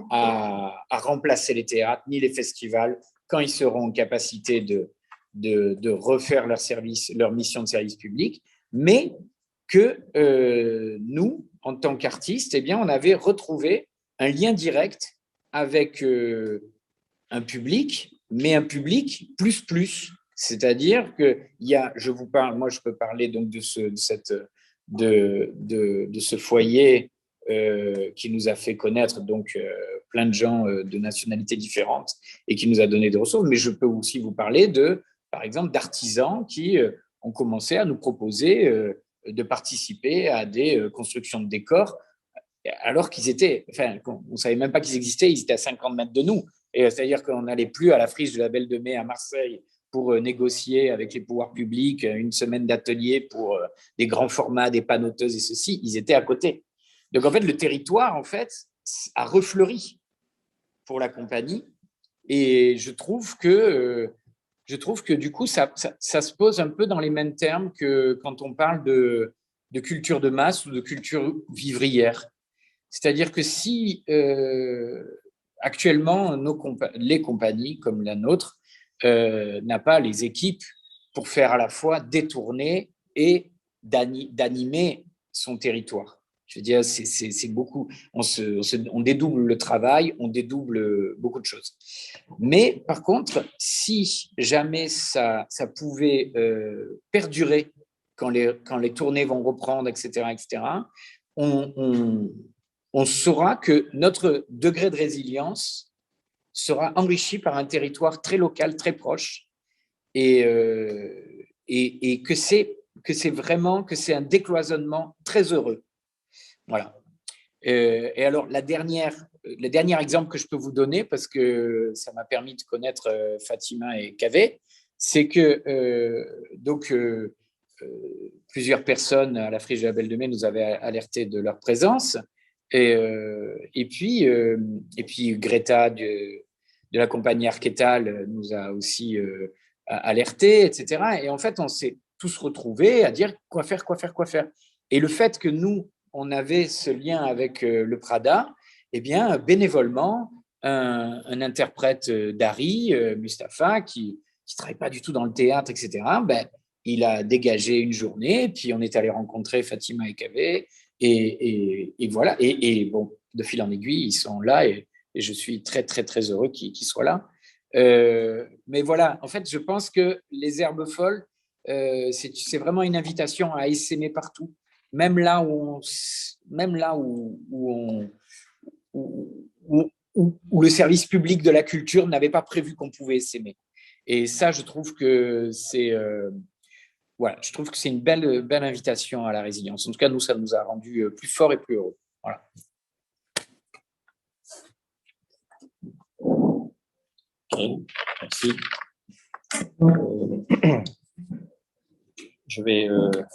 à remplacer les théâtres ni les festivals quand ils seront en capacité de refaire leur mission de service public, mais que nous, en tant qu'artistes, eh bien, on avait retrouvé un lien direct avec un public, mais un public plus. C'est-à-dire que je peux parler donc de ce foyer qui nous a fait connaître donc plein de gens de nationalités différentes et qui nous a donné des ressources, mais je peux aussi vous parler par exemple, d'artisans qui ont commencé à nous proposer de participer à des constructions de décors alors on ne savait même pas qu'ils existaient, ils étaient à 50 mètres de nous. Et c'est-à-dire qu'on n'allait plus à la friche de la Belle de Mai à Marseille pour négocier avec les pouvoirs publics une semaine d'atelier pour des grands formats, des panoteuses et ceci, ils étaient à côté. Donc en fait, le territoire en fait a refleuri pour la compagnie et je trouve que du coup ça se pose un peu dans les mêmes termes que quand on parle de culture de masse ou de culture vivrière. C'est-à-dire que si actuellement les compagnies comme la nôtre n'a pas les équipes pour faire à la fois détourner et d'animer son territoire. Je veux dire, c'est beaucoup. On dédouble le travail, on dédouble beaucoup de choses. Mais par contre, si jamais ça pouvait perdurer quand les tournées vont reprendre, etc., on saura que notre degré de résilience sera enrichi par un territoire très local, très proche, et que c'est un décloisonnement très heureux. Voilà. Et alors, le dernier exemple que je peux vous donner, parce que ça m'a permis de connaître Fatima et Kaveh, c'est que plusieurs personnes à la friche de la Belle de Mai nous avaient alerté de leur présence. Et puis Greta de la compagnie Archetal nous a aussi alertés, etc. Et en fait, on s'est tous retrouvés à dire quoi faire. Et le fait que nous, on avait ce lien avec le Prada, eh bien, bénévolement, un interprète d'Ari, Mustapha, qui ne travaille pas du tout dans le théâtre, etc., ben, il a dégagé une journée, puis on est allé rencontrer Fatima et Kaveh, et voilà. Et bon, de fil en aiguille, ils sont là, et je suis très, très, très heureux qu'ils soient là. Mais voilà, en fait, je pense que les herbes folles, c'est vraiment une invitation à essaimer partout, même là où le service public de la culture n'avait pas prévu qu'on pouvait essaimer. Et ça, je trouve que c'est une belle invitation à la résilience. En tout cas, nous, ça nous a rendus plus forts et plus heureux. Voilà. Okay, merci.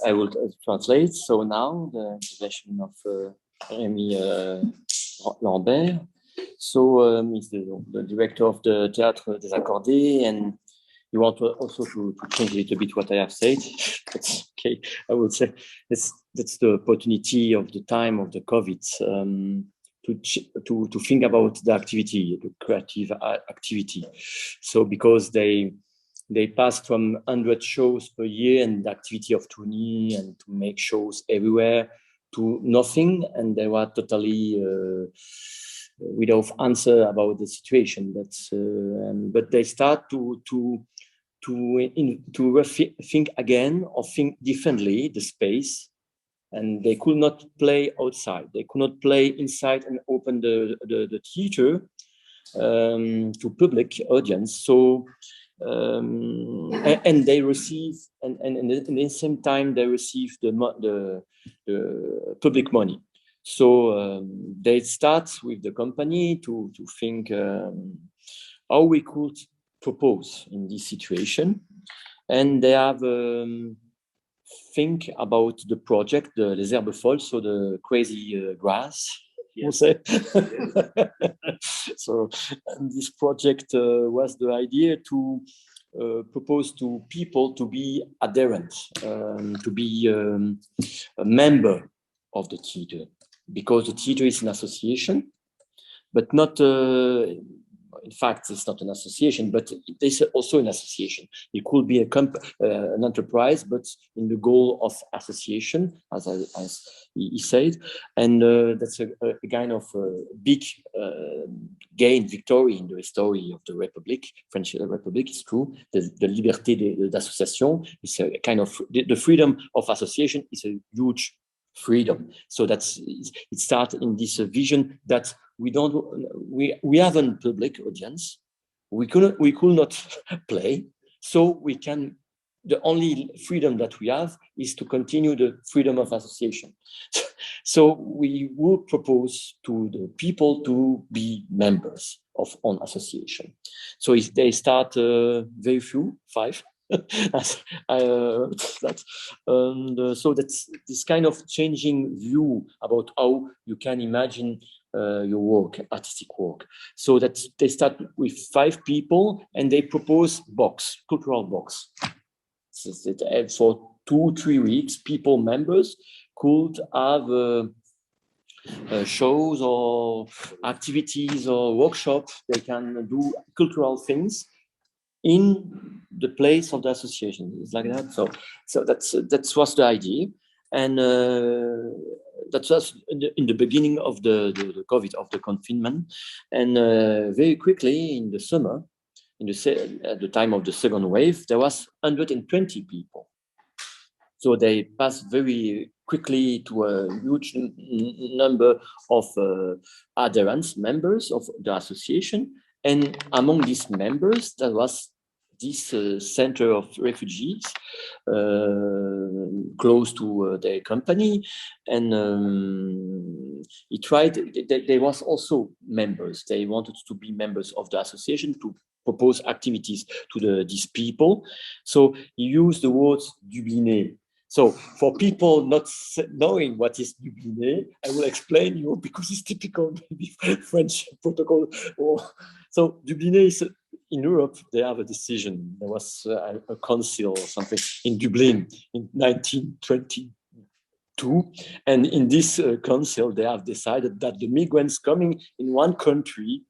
I will translate. So now the version of Rémi Lambert. So he's the director of the Théâtre Désaccordé, and you want also to change a little bit what I have said. That's okay. I would say that's the opportunity of the time of the COVID to think about the activity, the creative activity. So because they passed from 100 shows per year and the activity of Tuni and to make shows everywhere to nothing, and they were totally without answer about the situation. That's but they start to think again or think differently the space, and they could not play outside. They could not play inside and open the theater to public audience. So and they receive and in the same time they receive the public money. So they start with the company to think how we could propose in this situation, and they have think about the project, the Les Herbes Folles, so the crazy grass. Yes. We'll say. So this project was the idea to propose to people to be adherent, to be a member of the theater, because the theater is an association, but not. In fact, it's not an association, but it's also an association. It could be an enterprise, but in the goal of association, as he said. And that's a kind of big gain, victory in the history of the Republic, French Republic. It's true. The liberté d'association is a kind of, the freedom of association is a huge freedom. So it starts in this vision that we have a public audience. We could not play, so we can. The only freedom that we have is to continue the freedom of association. So we would propose to the people to be members of an association. So they start very few, 5. So that's this kind of changing view about how you can imagine your work, artistic work. So that they start with 5 people and they propose cultural box. So that for 2-3 weeks, members could have shows or activities or workshops. They can do cultural things in the place of the association. It's like that. So that was the idea, and that was in the beginning of the COVID, of the confinement, and very quickly in the summer, at the time of the second wave, there was 120 people. So they passed very quickly to a huge number of adherents, members of the association. And among these members, there was this center of refugees close to their company. And they was also members. They wanted to be members of the association to propose activities to these people. So he used the words Dubliné. So for people not knowing what is Dubliné, I will explain you because it's typical maybe French protocol. So Dubliné is in Europe. They have a decision. There was a council or something in Dublin in 1922, and in this council they have decided that the migrants coming in one country,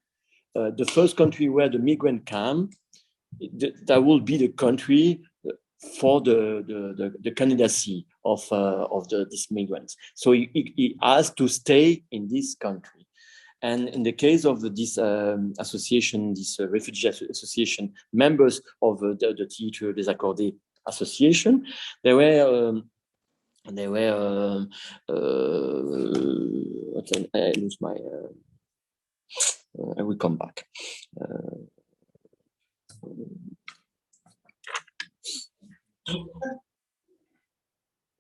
the first country where the migrant came, that will be the country for the candidacy of these migrants. So he has to stay in this country. And in the case of this association, this refugee association, members of the Théâtre Désaccordé association, they were I lose my. I will come back.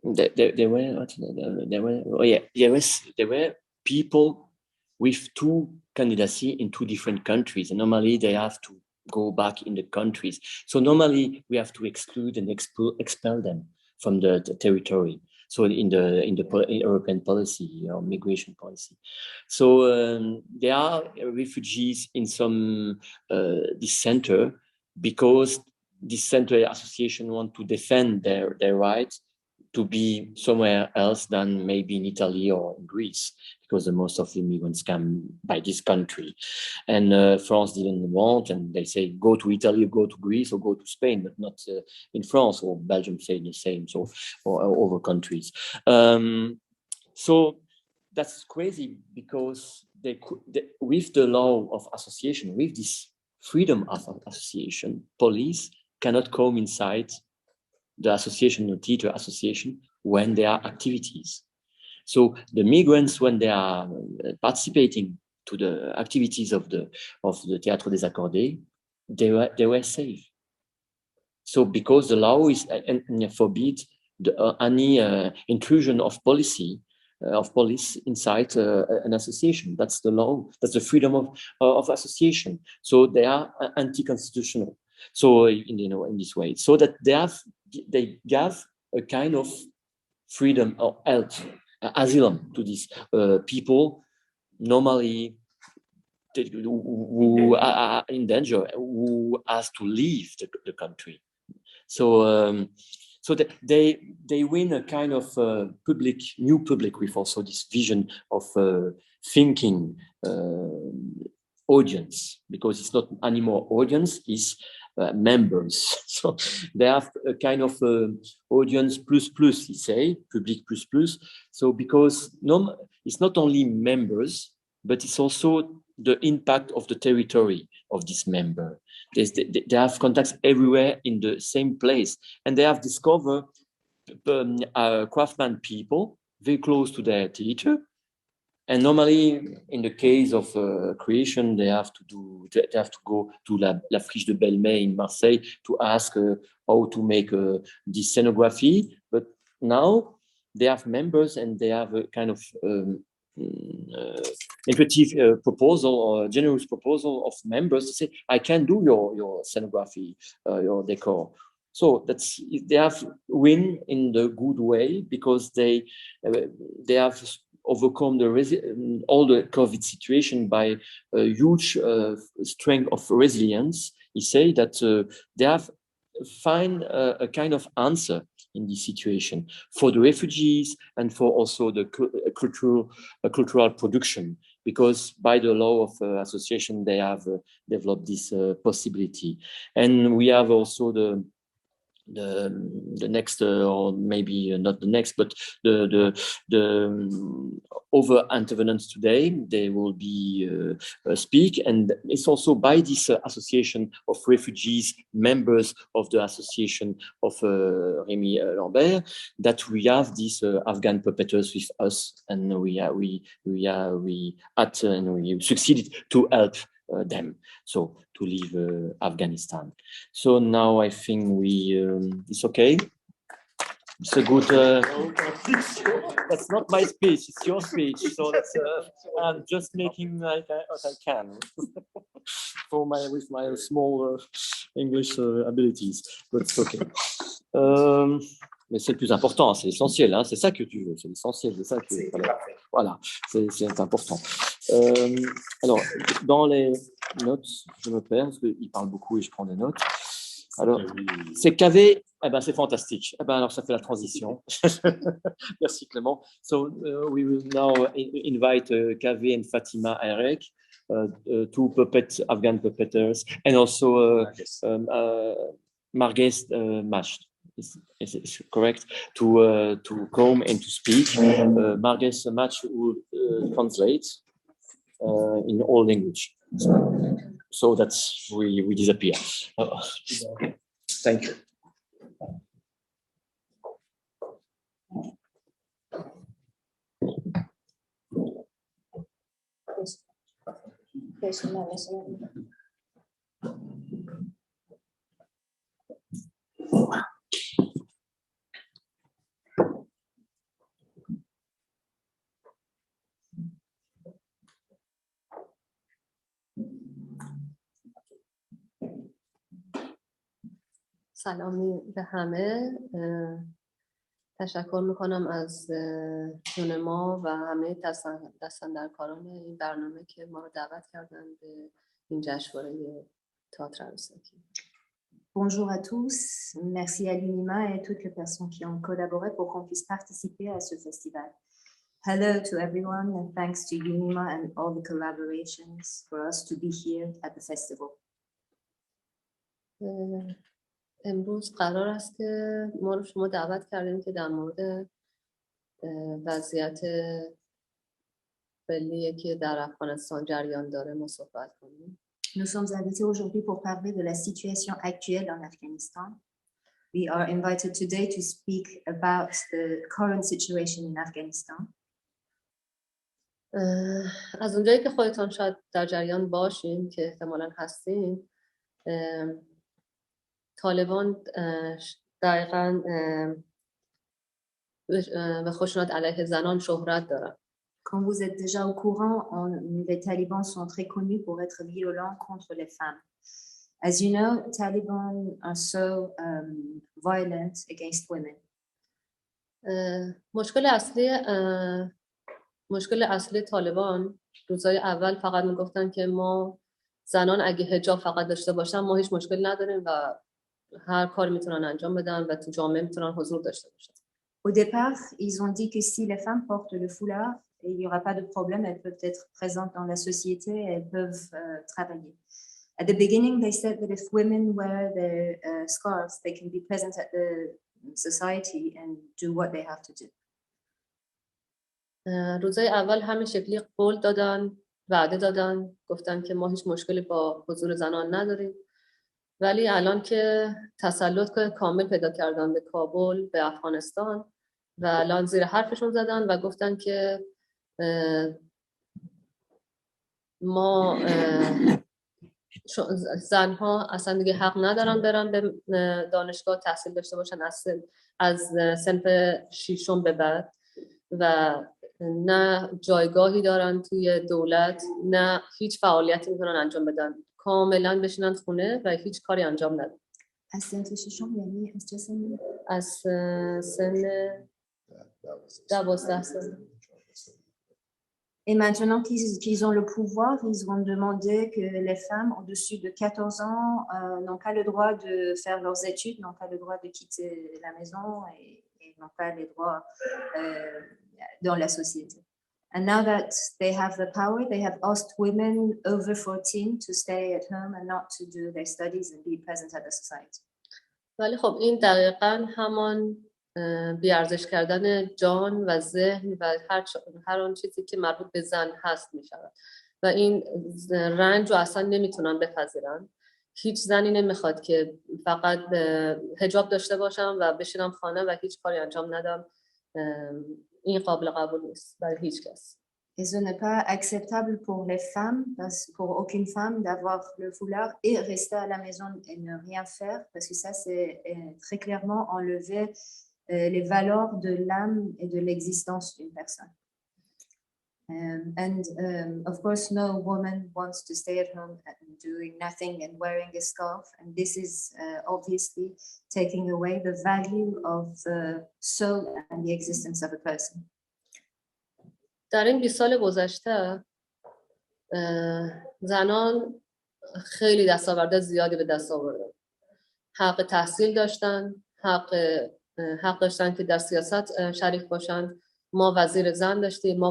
There were people with 2 candidacy in 2 different countries, and normally they have to go back in the countries. So normally we have to exclude and expel them from the territory. So in the European policy or migration policy. So there are refugees in some this center because this center association want to defend their rights to be somewhere else than maybe in Italy or in Greece, because most of the immigrants come by this country. And France didn't want, and they say, go to Italy, or go to Greece, or go to Spain, but not in France, or Belgium say the same, so, or other countries. So that's crazy, because with the law of association, with this freedom of association, police cannot come inside the association, the theater association, when there are activities. So the migrants, when they are participating to the activities of the Théâtre Désaccordé, they were safe. So because the law is forbid any intrusion of police inside an association. That's the law. That's the freedom of association. So they are anti-constitutional. So in this way, so that they give a kind of freedom or help, asylum to these people normally who are in danger, who has to leave the country. So so that they win a kind of new public with also this vision of thinking audience, because it's not anymore audience, it's members. So they have a kind of audience plus, you say, public plus. So because it's not only members, but it's also the impact of the territory of this member. They have contacts everywhere in the same place, and they have discovered craftsman people very close to their theater. And normally, in the case of creation, they have to go to La Friche de Belmay in Marseille to ask how to make this scenography. But now they have members, and they have a kind of intuitive proposal or generous proposal of members to say, I can do your scenography, your decor. So they have win in the good way, because they have overcome all the COVID situation by a huge strength of resilience. He say that they have find a kind of answer in this situation for the refugees and for also the cultural production, because by the law of association they have developed this possibility. And we have also the next, or maybe not the next, but the other intervenants today, they will be speak, and it's also by this association of refugees, members of the association of Rémi Lambert, that we have these Afghan puppeteers with us, and we succeeded to help them so to leave Afghanistan. So now I think it's okay. It's a good. That's not my speech; it's your speech. So that's I'm just making like what I can with my small English abilities. But it's okay. Mais c'est le plus important, c'est l'essentiel, hein, c'est ça que tu veux, c'est l'essentiel, c'est ça que voilà, c'est important. Alors, dans les notes, je me perds parce qu'il parle beaucoup et je prends des notes. Alors, c'est Kaveh, eh ben, c'est fantastique. Eh ben, alors, ça fait la transition. Merci Clément. So, we will now invite Kaveh and Fatima Ayreek, two Afghan puppeteers, and also Marges Mash. Is it correct to come and to speak? Marges Mash will translate in all language. So that's we disappear. Thank you. سلامی به همه. تشکر میکنم از یونیما و همه دستاندرکاران این برنامه که ما رو دعوت کردن به این جشنواره تئاتر عروسکی. Bonjour à tous, merci à l'UNIMA et toutes les personnes qui ont collaboré pour qu'on puisse participer à ce festival. Hello to everyone and thanks to UNIMA and all the collaborations for us to be here at the festival. امروز قرار است که ما رو شما دعوت کردیم که در مورد وضعیت فعلی که در افغانستان جریان داره ما صحبت کنیم. Nous sommes invités aujourd'hui pour parler de la situation actuelle en Afghanistan. We are invited today to speak about the current situation in Afghanistan. از اونجایی که خودتان شاید در جریان باشین که احتمالاً هستین، طالبان دقیقاً به خشونت علیه زنان شهرت دارن. Comme vous êtes déjà au courant, les talibans sont très connus pour être violents contre les femmes. As you know, Taliban are so violent against women. مشکل اصلی طالبان روزهای اول فقط میگفتن که ما زنان اگه حجاب فقط داشته باشن ما هیچ مشکل نداریم و هر کار میتونن انجام بدن و تو جامعه میتونن حضور داشته باشن. Au départ, ils ont dit que si les femmes portent le foulard, il n'y aura pas de problème, elles peuvent être présentes dans la société, elles peuvent travailler. At the beginning, they said that if women wear their scarves, they can be present at the society and do what they have to do. روزای اول همین شکلی قول دادن، وعده دادن، گفتن که ما هیچ مشکلی با حضور زنان نداریم. ولی الان که تسلط کامل پیدا کردن به کابل، به افغانستان و الان زیر حرفشون زدن و گفتن که ما زنها اصلا دیگه حق ندارن برن به دانشگاه تحصیل داشته باشن از صنف ششم به بعد و نه جایگاهی دارن توی دولت، نه هیچ فعالیتی میتونن انجام بدن، کاملا بشینن خونه و هیچ کاری انجام ندن. از صنف ششم یعنی از چه سنی؟ از سن 12 سال. Et maintenant qu'ils ont le pouvoir, ils vont demander que les femmes au-dessus de 14 ans n'ont pas le droit de faire leurs études, n'ont pas le droit de quitter la maison et n'ont pas les droits dans la société. And now that they have the power, they have asked women over 14 to stay at home and not to do their studies and be present at the society. ولی خب این دقیقاً همان بیارزش کردن جان و ذهن و هر آن چیزی که مربوط به زن هست می شود و این رنج رو اصلا نمیتونن بپذیرن. هیچ زنی نمیخواد که فقط حجاب داشته باشم و بشینم خانه و هیچ کاری انجام ندم. این قابل قبول نیست برای هیچ کس. Et ce n'est pas acceptable pour les femmes, pour aucune femme, d'avoir le foulard et rester à la maison et ne rien faire, parce que ça, c'est très clairement enlever les valeurs de l'âme et de l'existence d'une personne. Of course, no woman wants to stay at home and doing nothing and wearing a scarf, and this is obviously taking away the value of the soul and the existence of a person. در این 20 سال گذشته زنان خیلی دستاورد زیادی به دست آوردن. حق تحصیل داشتن، حق داشتن که در سیاست شریک باشن. ما وزیر زن داشتیم، ما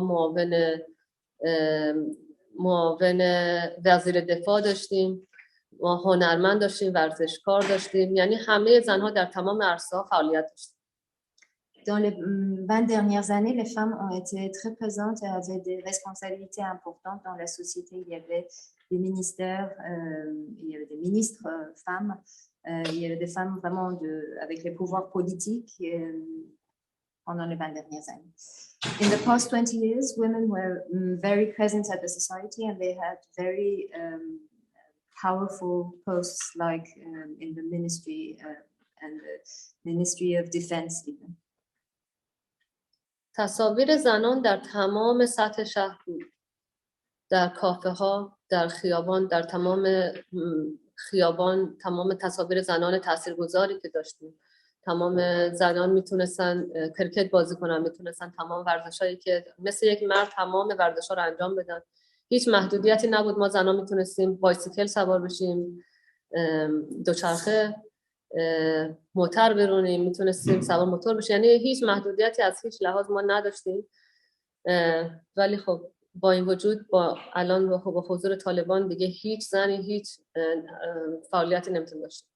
معاون وزیر دفاع داشتیم، ما هنرمند داشتیم، ورزشکار داشتیم، یعنی همه زنها در تمام عرصه‌ها فعالیت داشتن. Dans les 20 dernières années, les femmes ont été très présentes et avaient des responsabilités importantes dans la société. Il y avait des ministères, il y avait des ministres femmes, il y avait des femmes vraiment avec les pouvoirs politiques pendant les 20 dernières années. In the past 20 years, women were very present at the society and they had very powerful posts like in the ministry and the Ministry of Defense even. تصاویر زنان در تمام سطح شهر بود. در کافه ها، در خیابان، در تمام خیابان تمام تصاویر زنان تاثیرگذاری که داشتیم، تمام زنان میتونستن کرکت بازی کنن، میتونستن تمام ورزشایی که مثل یک مرد تمام ورزش‌ها رو انجام بدن. هیچ محدودیتی نبود. ما زنان میتونستیم بایسیکل سوار بشیم، دوچرخه موتور برونیم، میتونستیم سوار موتور بشیم، یعنی هیچ محدودیتی از هیچ لحاظ ما نداشتیم. ولی خب با این وجود با الان با حضور طالبان دیگه هیچ زنی هیچ فعالیتی نمیتونه داشته.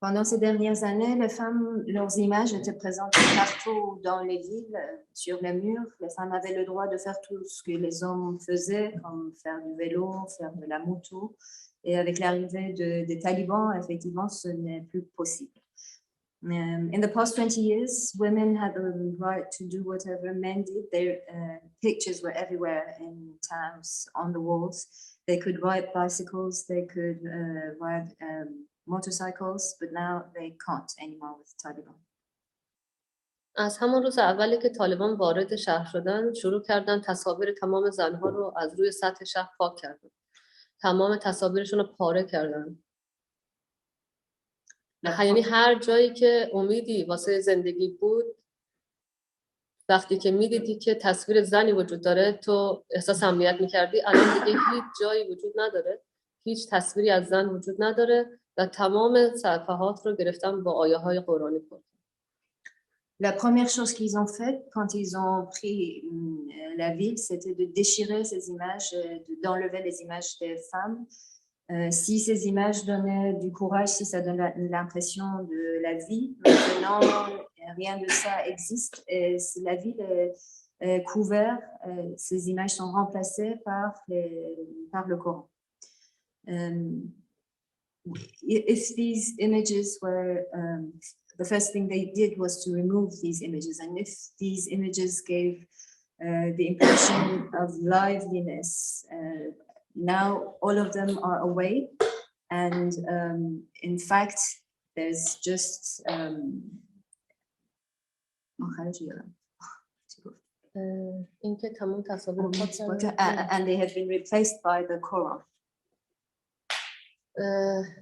Pendant ces dernières années, les femmes, leurs images étaient présentes partout dans les villes, sur les murs. Les femmes avaient le droit de faire tout ce que les hommes faisaient, comme faire du vélo, faire de la moto. Et avec l'arrivée des talibans, effectivement, ce n'est plus possible. In the past 20 years, women had the right to do whatever men did. Their pictures were everywhere in towns, on the walls. They could ride bicycles, they could ride motorcycles, but now they can't anymore with Taliban. از همون روز اولی که طالبان وارد شهر شدن شروع کردن تصاویر تمام زنها رو از روی سطح شهر پاک کردن. تمام تصاویرشون رو پاره کردن. یعنی هر جایی که امیدی واسه زندگی بود، وقتی که میدیدی که تصویر زنی وجود داره تو احساس امنیت میکردی. الان دیگه هیچ جایی وجود نداره، هیچ تصویری از زن وجود نداره و تمام صفحات رو گرفتن با آیه های قرآنی پر. La première chose qu'ils ont faite quand ils ont pris la ville, c'était de déchirer ces images, d'enlever les images des femmes. Si ces images donnaient du courage, si ça donnait l'impression de la vie, maintenant rien de ça existe. Et la ville est couverte, ces images sont remplacées par le Coran. If these images were, the first thing they did was to remove these images, and if these images gave the impression of liveliness, now all of them are away, and in fact there's just and they have been replaced by the Quran.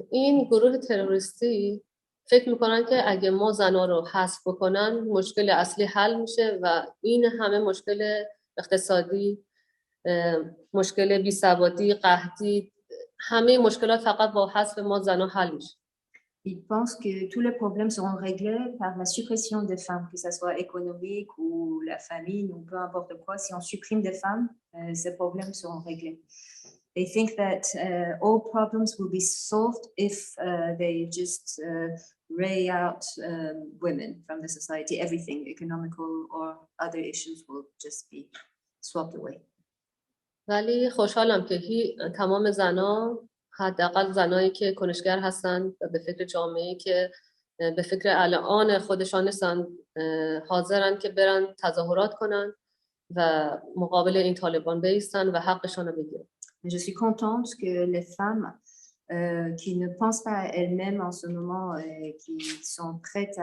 این گروه تروریستی فکر میکنن که اگه ما زنا رو حذف بکنن مشکل اصلی حل میشه و این همه مشکل اقتصادی، مشکل بیسوادی، قحطی، همه مشکلات فقط با حذف ما زنا حل میشه. Ils pensent que tous les problèmes seront réglés par la suppression des femmes, que ce soit économique ou la famine ou peu importe quoi. Si on supprime des femmes, ces problèmes seront réglés. They think that all problems will be solved if they just ray out women from the society. Everything, economical or other issues, will just be swapped away. ولی خوشحالم که تمام زنا، حداقل زنایی که کنشگر هستن و به فکر جامعه‌ای که به فکر الان خودشان هستن، حاضرن که برن تظاهرات کنن و مقابل این طالبان بایستن و حقشون رو بگیرن. Je suis contente que les femmes qui ne pensent pas à elles-mêmes en ce moment, qui sont prêtes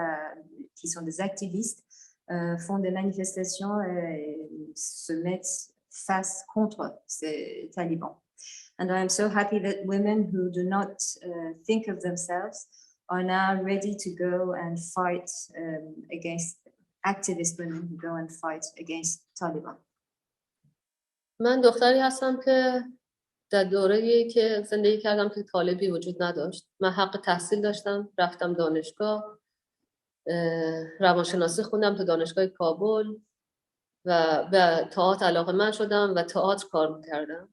qui sont des activistes, font des manifestations et se mettent face contre ces talibans. And I am so happy that women who do not think of themselves are now ready to go and fight against activist women who go and fight against Taliban. من دختری هستم که در دوره‌ای که زندگی کردم که طالبی وجود نداشت. من حق تحصیل داشتم، رفتم دانشگاه، روانشناسی خوندم تو دانشگاه کابل و به تئاتر علاقه‌مند شدم و تئاتر کار می‌کردم.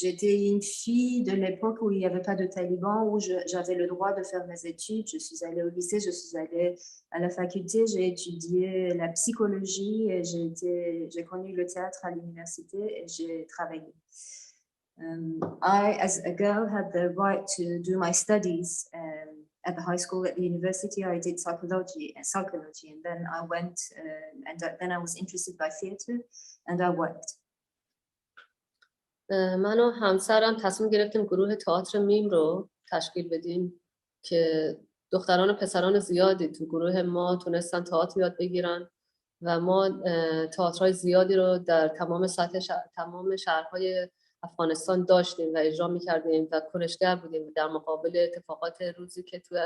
J'étais une fille de l'époque où il n'y avait pas de talibans, où j'avais le droit de faire mes études. Je suis allée au lycée, je suis allée à la faculté, j'ai étudié la psychologie et j'ai connu le théâtre à l'université et j'ai travaillé. I, as a girl, had the right to do my studies at the high school. At the university, I did psychology, and then I went, and then I was interested by theater, and I worked. من و همسرم تصمیم گرفتیم گروه تئاتر میم رو تشکیل بدیم که دختران و پسران زیادی تو گروه ما تونستن تئاتر یاد بگیرن و ما تئاترهای زیادی رو در تمام سطح تمام شهرهای افغانستان داشتیم و اجرا می‌کردیم و کنشگر بودیم در مقابل اتفاقات روزی که تو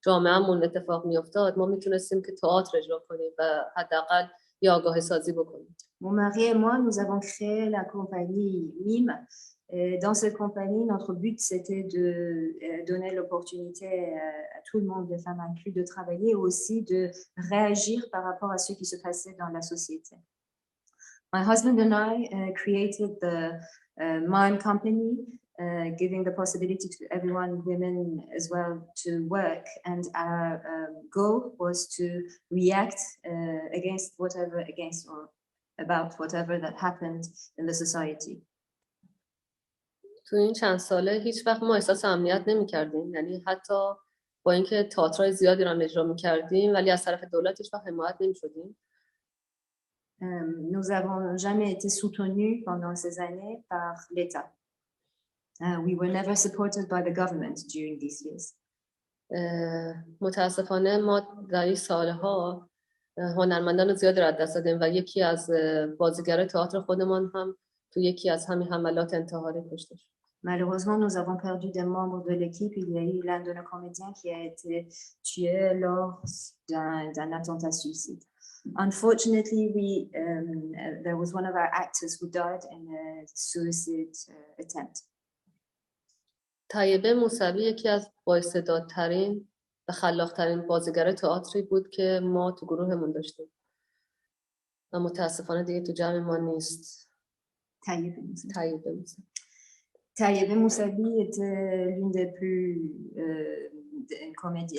جامعهمون اتفاق می‌افتاد، ما میتونستیم که تئاتر اجرا کنیم و حداقل یه آگاهی سازی بکنیم. Mon mari et moi, nous avons créé la compagnie MIME. Et dans cette compagnie, notre but, c'était de donner l'opportunité à tout le monde, les femmes incluses, de travailler et aussi de réagir par rapport à ce qui se passait dans la société. My husband and I created the MIME company, giving the possibility to everyone, women as well, to work. And our goal was to react about whatever that happened in the society. تو این چند ساله هیچ وقت ما احساس امنیت نمی‌کردیم، یعنی حتی با اینکه تئاترای زیادی رو اجرا می‌کردیم ولی از طرف دولت هیچ وقت حمایت نمی‌شدیم. Nous n'avons jamais été soutenus pendant ces années par l'État. We were never supported by the government during these years. متاسفانه ما در این سالها هنرمندان زیادی را از دست دادیم و یکی از بازیگرای تئاتر خودمان هم تو یکی از همین حملات انتحاری کشته شد. Malheureusement, nous avons perdu des membres de l'équipe. Il y a eu l'un de nos comédiens qui a été tué lors d'un attentat suicide. Unfortunately, there was one of our actors who died in a suicide attempt. طیبه موسوی یکی از بااستعدادترین و خلاق‌ترین بازیگر تئاتری بود که ما تو گروهمون داشتیم و متاسفانه دیگه تو جمع ما نیست. Théâtre Moussavi était l'une des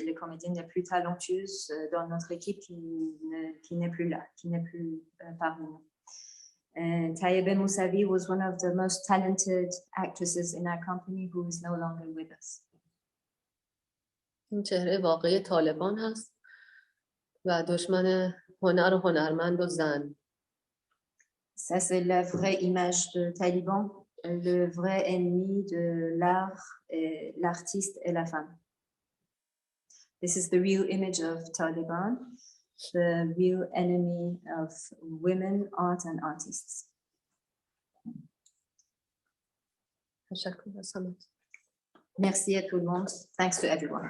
les comédiennes les plus talentueuses dans notre équipe qui n'est plus là, qui n'est plus parmi nous. Théâtre Moussavi was one of the most talented actresses in our company who is no longer with us. این چهره واقعی طالبان هست و دشمن هنر و هنرمند و زن. Ça c'est la vraie image de Taliban, le vrai ennemi de l'art, l'artiste et la femme. This is the real image of Taliban, the real enemy of women, art and artists. Merci à tout le monde. Thanks to everyone.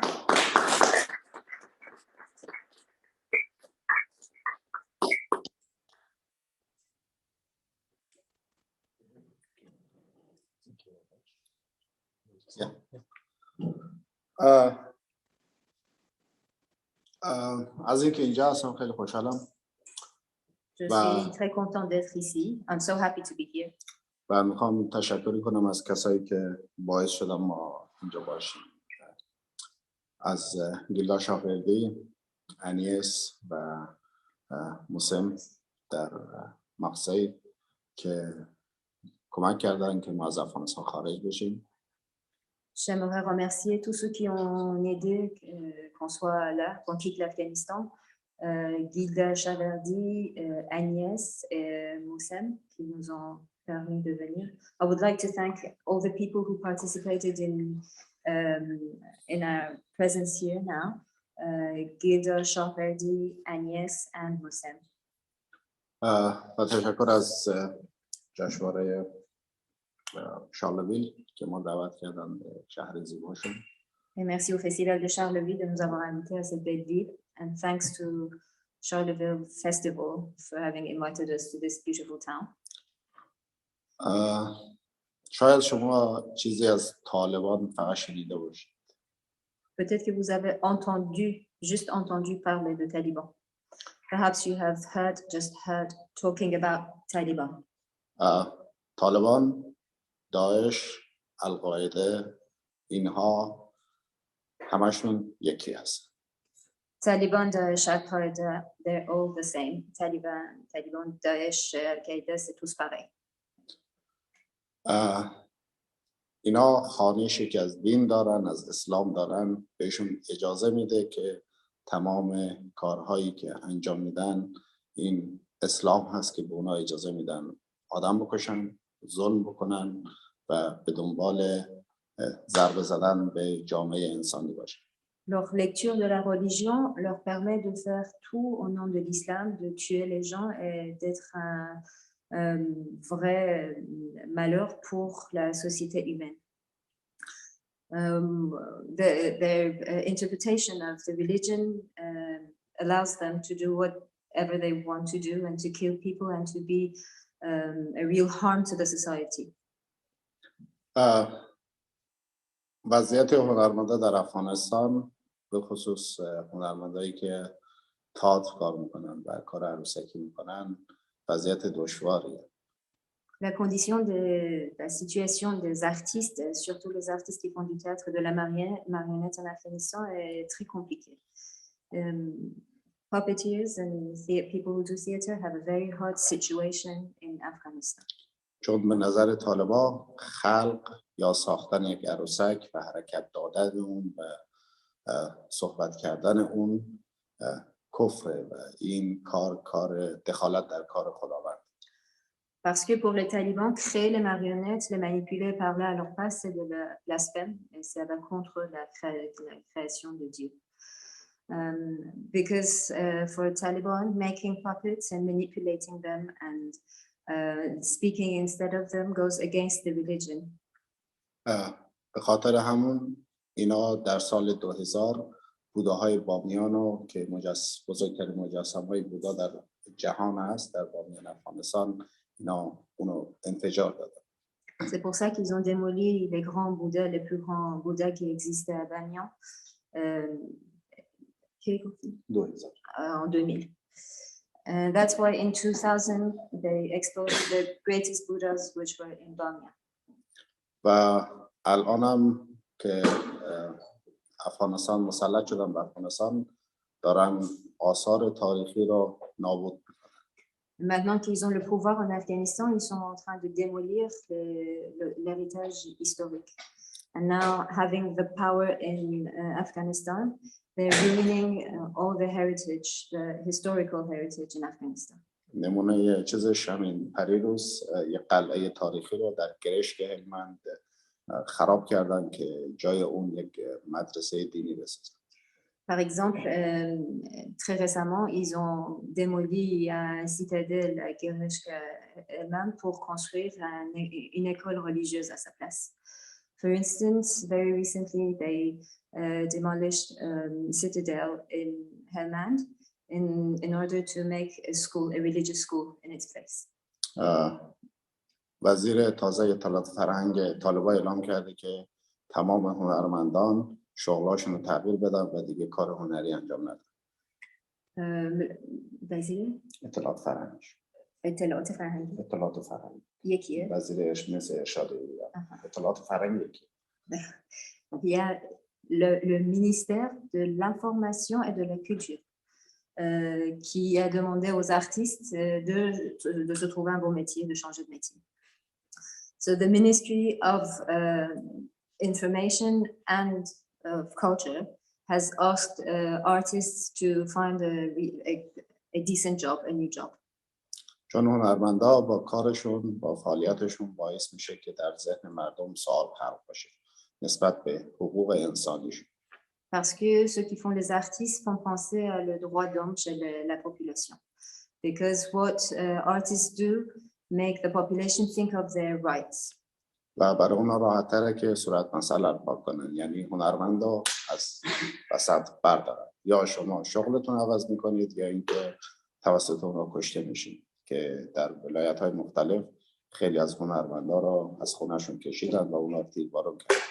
از اینکه اینجا هستم خیلی خوشحالم. Je suis très content d'être ici. I'm so happy to be here. و میخوام تشکر کنم از کسایی که باعث شدن ما اینجا باشیم. از گیلدا شاپردی، انیس و موسم در مقصد که کمک کردن که ما از افغانستان خارج بشیم. J'aimerais remercier tous ceux qui ont aidé qu'on soit là, qu'on quitte l'Afghanistan. Gilda Chaverdi, Agnès et Moussem qui nous ont permis de venir. I would like to thank all the people who participated in our presence here now. Gilda Chaverdi, Agnès and Moussem. و تشکر از جشنواره شارلویل که ما دعوت کردن به شهر زیباشون. Et merci au Festival de Charleville de nous avoir invités à cette belle ville. And thanks to Charleville Festival for having invited us to this beautiful town. شاید شما چیزی از طالبان فقط شنیده باشید. Peut-être que vous avez juste entendu parler de Taliban. Perhaps you have just heard talking about Taliban. طالبان، داعش، القاعده، اینها همشون یکی هست. Taliban, Daesh, Al-Qaeda, they're all the same. Taliban, Daesh, Al-Qaeda, c'est tous pareil. اینا خوانشی که از دین دارن، از اسلام دارن، بهشون اجازه میده که تمام کارهایی که انجام میدن این اسلام هست که به اونا اجازه میدن آدم بکشن، ظلم بکنن و به دنبال ضربه زدن به جامعه انسانی باشن. Leur lecture de la religion leur permet de faire tout au nom de l'islam, de tuer les gens et d'être vrai malheur pour la société humaine. Their interpretation of the religion allows them to do whatever they want to do and to kill people and to be a real harm to the society. وضعیت هنرمندا در افغانستان به خصوص هنرمندایی که تئاتر کار میکنن و کار عروسکی میکنن وضعیت دشواریه. La condition la situation des artistes, surtout les artistes qui font du théâtre de la marionnette en Afghanistan, est très compliquée. Puppeteers and people who do theater have a very hard situation in Afghanistan. چون به نظر طالبان خلق یا ساختن یک عروسک و حرکت دادن اون و صحبت کردن اون کفره و این کار دخالت در کار خداوند. Parce que pour les talibans, créer les marionnettes, les manipuler et parler à leur place, c'est de la blasphème et ça va contre la création de Dieu. Because for Taliban, making puppets and manipulating them and speaking instead of them goes against the religion. به خاطر همون اینا در سال 2000 بوداهای بامیانو که بزرگترین مجسمه‌های بودا در جهان است در بامیان افغانستان اینا اونو انفجار دادن. C'est pour ça qu'ils ont démoli les grands Bouddhas, les plus grands Bouddhas qui existaient à Bamiyan en 2000. That's why in 2000 they exploded the greatest Buddhas which were in Bamiyan. و الانم که افغانستان مسلط شدن به افغانستان دارن آثار تاریخی رو نابود میکنن. Maintenant qu'ils ont le pouvoir en Afghanistan, ils sont en train de démolir l'héritage historique. And now, having the power in Afghanistan, they're ruining all the heritage, the historical heritage in Afghanistan. نمونه چیزش همین پریروز یک قلعه تاریخی رو در گرشک هلمند خراب کردن که جای اون یک مدرسه دینی بسازن. Par exemple, très récemment, ils ont démoli un citadelle à Gereshk-Helmand pour construire une école religieuse à sa place. For instance, very recently, they demolished a citadel in Helmand in order to make a religious school in its place. وزیر تازه اطلاعات فرهنگ طالبان اعلام کرده که تمام هنرمندان شغلاشون رو تغییر بدن و دیگه کار هنری انجام ندن. وزیر اطلاعات فرهنگ. اطلاعات فرهنگ. یکیه؟ وزیرش مثل ارشاد اطلاعات فرهنگ یکی. Il y a le ministère de l'information et de la culture qui a demandé aux artistes de se trouver un bon métier, de changer de métier. So the Ministry of Information and of Culture has asked artists to find a decent job, a new job. چون هنرمندا با کارشون با فعالیتشون باعث میشه که در ذهن مردم سوال خلق بشه نسبت به حقوق انسانیشون. Parce que ceux qui font les artistes font penser à le droit d'homme chez la population. Because what artists do make the population think of their rights. و برای اونا راحت تره که صورت مسئله ارفاق کنن. یعنی هنرمندا از وسط بردارن. یا شما شغلتون عوض میکنید یا اینکه توسط اونا کشته میشین که در ولایت‌های مختلف خیلی از هنرمندا رو از خونه‌شون کشیدن و اونا رو تیربارون کردن.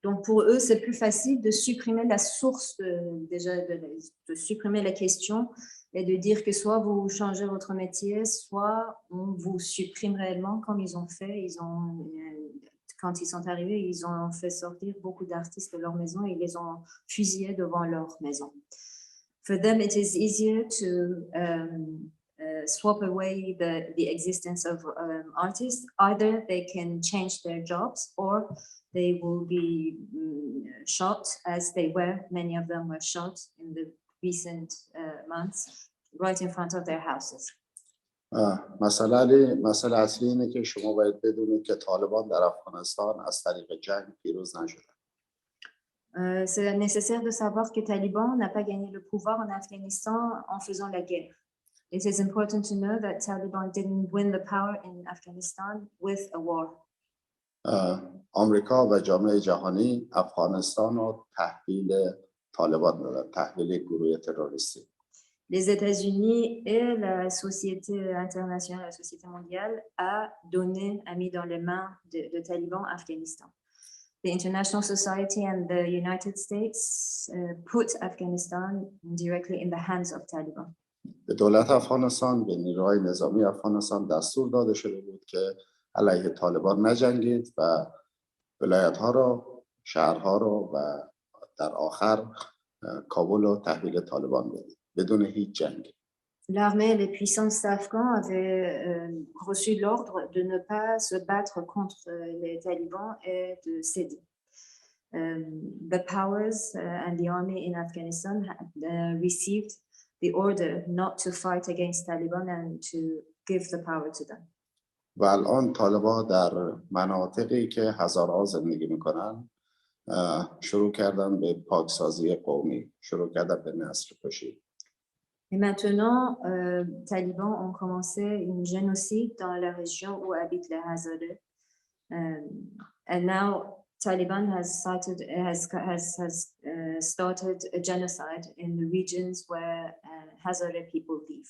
Donc pour eux, c'est plus facile de supprimer la source, de supprimer la question et de dire que soit vous changez votre métier, soit on vous supprime réellement comme ils ont fait. Quand ils sont arrivés, ils ont fait sortir beaucoup d'artistes de leur maison et ils les ont fusillés devant leur maison. For them, it is easier to swap away the existence of artists. Either they can change their jobs or they will be shot as they were. Many of them were shot in the recent months right in front of their houses. مسئله اصلی اینه که شما باید بدونید که طالبان در افغانستان از طریق جنگ پیروز نشدن. C'est nécessaire de savoir que Taliban n'a pas gagné le pouvoir en Afghanistan en faisant la guerre. It is important to know that Taliban didn't win the power in Afghanistan with a war. آمریکا و جامعه جهانی افغانستان رو تحویل طالبان دادن، تحویل گروه تروریستی. Les États-Unis et la société internationale, la société mondiale a mis dans les mains de talibans Afghanistan. The international society and the United States put Afghanistan directly in the hands of Taliban. به دولت افغانستان، به نیروهای نظامی افغانستان دستور داده شده بود که علیه طالبان نجنگید و ولایت‌ها رو، شهرها رو و در آخر کابل رو تحویل طالبان بدید بدون هیچ جنگ. L'armée et les puissances afghans avaient reçu l'ordre de ne pas se battre contre les talibans et de céder. The powers and the army in Afghanistan had received the order not to fight against Taliban and to give the power to them. و الان طالبان در مناطقی که هزارها زندگی میکنن شروع کردن به پاکسازی قومی، شروع کردن به نسل کشی. Et maintenant, Taliban ont commencé une génocide dans la région où habitent les Hazaras. And now Taliban has started a genocide in the regions where Hazara people live.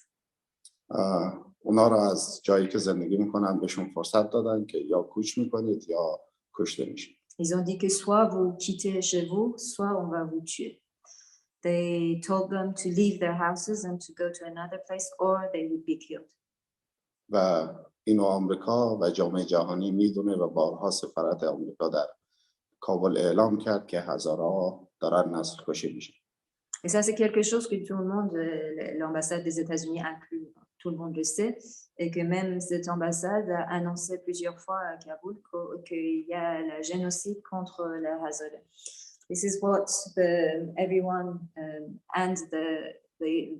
اونا را از جایی که زندگی میکنن بهشون فرصت دادن که یا کوچ میکنید یا کشته میشید. Ils ont dit que soit vous quittez chez vous, soit on va vous tuer. They told them to leave their houses and to go to another place or they would be killed. و اینو آمریکا و جامعه جهانی میدونه و بارها سفارت آمریکا در کابل اعلام کرد که هزارها دارن نسل کشی میشن. Et ça c'est quelque chose que tout le monde, l'ambassade des États-Unis inclus, tout le monde le sait, et que même cette ambassade a annoncé plusieurs fois à Kaboul qu'il y a le génocide contre les Hazaras. This is what everyone and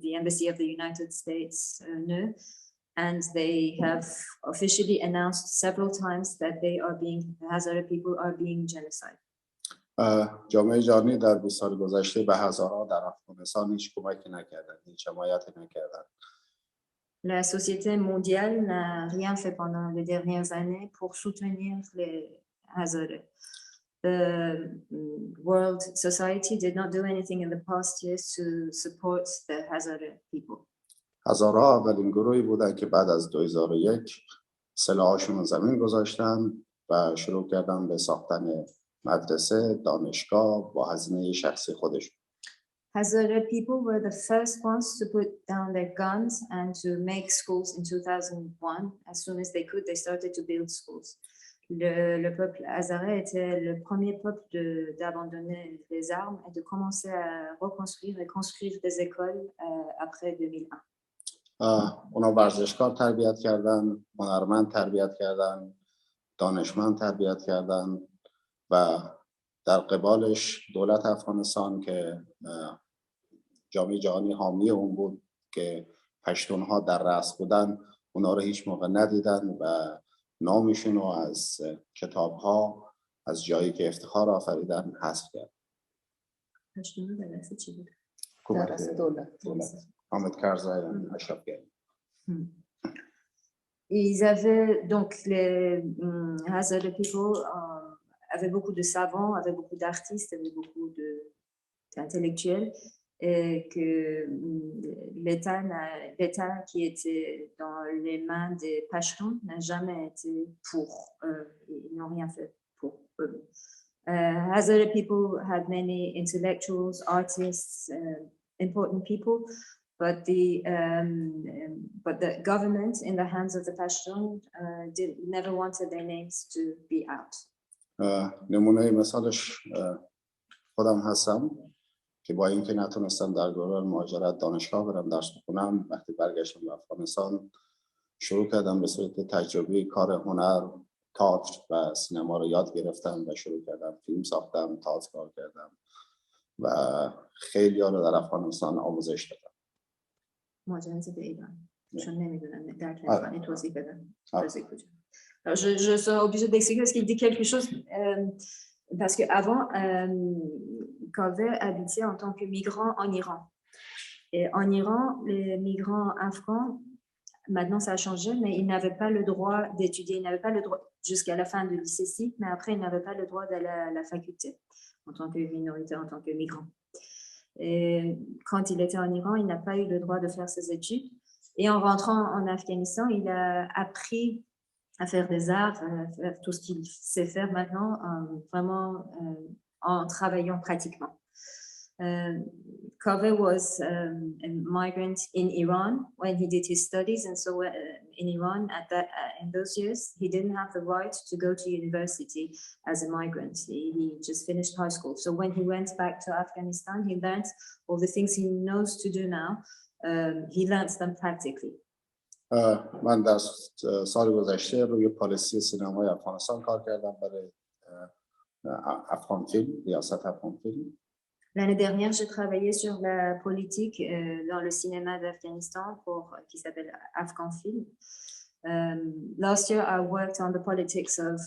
the embassy of the United States knew, and they have officially announced several times that the Hazara people are being genocide. جامعه جهانی در 20 سال گذشته به هزارها در افغانستان هیچ کمکی نکردن، هیچ حمایتی نکردن. La société mondiale n'a rien fait pendant les dernières années pour soutenir les Hazaras. The world society did not do anything in the past years to support the Hazara people. هزارها اولین گروهی بودن که بعد از 2001 سلاحاشون رو زمین گذاشتن و شروع کردن به ساختن مدرسه، دانشگاه با هزینه شخصی خودشون. Hazara people were the first ones to put down their guns and to make schools in 2001. As soon as they could, they started to build schools. Le peuple Hazara était le premier peuple d'abandonner les armes et de commencer à reconstruire et construire des écoles après 2001. اونا ورزشکار تربیت کردن، هنرمند تربیت کردن، دانشمند تربیت کردن و در قبالش دولت افغانستان که جامعه جهانی حامی اون بود که پشتونها در رأس بودن، اونا رو هیچ موقع ندیدن و نامشون رو از کتاب‌ها، از جایی که افتخار آفریدن حذف کرد. پشتونها در رأس چی بود؟ در رأس دولت. حامد کرزی اشراف کرد. Ils avaient donc les Hazara people avaient beaucoup de savants, avaient beaucoup d'artistes, avaient beaucoup d'intellectuels, et que l'État qui était dans les mains des Pashtuns n'a jamais été pour eux. Ils n'ont rien fait pour eux. Hazara people had many intellectuals, artists, important people, but the government in the hands of the Pashtuns never wanted their names to be out. نمونه مثالش خودم هستم که با اینکه نتونستم در دوران مهاجرت دانشگاه برم درس بخونم، وقتی برگشتم به افغانستان شروع کردم به صورت تجربی کار هنر، تئاتر و سینما رو یاد گرفتم و شروع کردم فیلم ساختم، تئاتر کار کردم و خیلی ها رو در افغانستان آموزش دادم. مهاجرت به ایران چون نمیدونم در تلفنی توضیح بدم. Alors, je serai obligée d'expliquer parce qu'il dit quelque chose, parce qu'avant, Kaveh habitait en tant que migrant en Iran. Et en Iran, les migrants afghans, maintenant ça a changé, mais ils n'avaient pas le droit d'étudier, ils n'avaient pas le droit jusqu'à la fin du lycée, mais après ils n'avaient pas le droit d'aller à la faculté en tant que minorité, en tant que migrant. Et quand il était en Iran, il n'a pas eu le droit de faire ses études. Et en rentrant en Afghanistan, il a appris à faire des arts, à faire tout ce qu'il sait faire maintenant, vraiment en travaillant pratiquement. Kaveh was a migrant in Iran when he did his studies, and so in Iran in those years he didn't have the right to go to university as a migrant. He just finished high school. So when he went back to Afghanistan, he learned all the things he knows to do now. He learned them practically. من در سال گذشته روی پالیسی سینمای افغانستان کار کردم برای افغان فیلم، ریاست افغان فیلم. L'année dernière, j'ai travaillé sur la politique dans le cinéma d'Afghanistan qui s'appelle Afghan Film. Last year, I worked on the politics of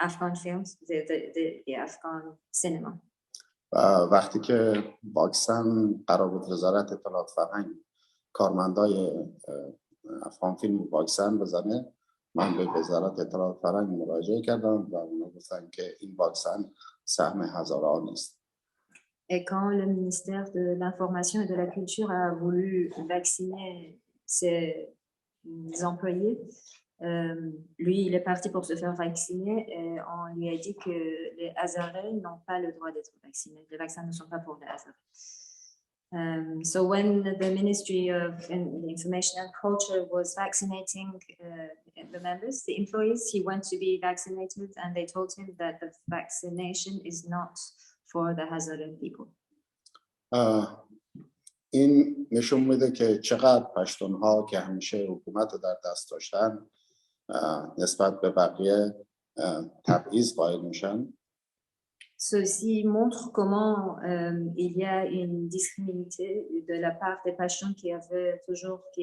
Afghan films, the Afghan cinema. وقتی که پاکستان قرار بود وزارت اطلاعات فرهنگ کارمندای افغان فیلم پاکستان بزنه، من به وزارت اطلاعات فرهنگ مراجعه کردم و اونا گفتن که این واکسن سهم هزاران است. Et quand le ministère de l'Information et de la Culture a voulu vacciner ses employés, lui, il est parti pour se faire vacciner et on lui a dit que les Hazarais n'ont pas le droit d'être vaccinés. Les vaccins ne sont pas pour les Hazarais. So when the Ministry of Information and Culture was vaccinating the members, the employees, he went to be vaccinated and they told him that the vaccination is not for the Hazara people. این نشون میده که چقدر پشتونها که همیشه حکومت در دست داشتن نسبت به بقیه تبعیض قائل میشن. Ceci montre comment il y a une discrimination de la part des Pashtuns qui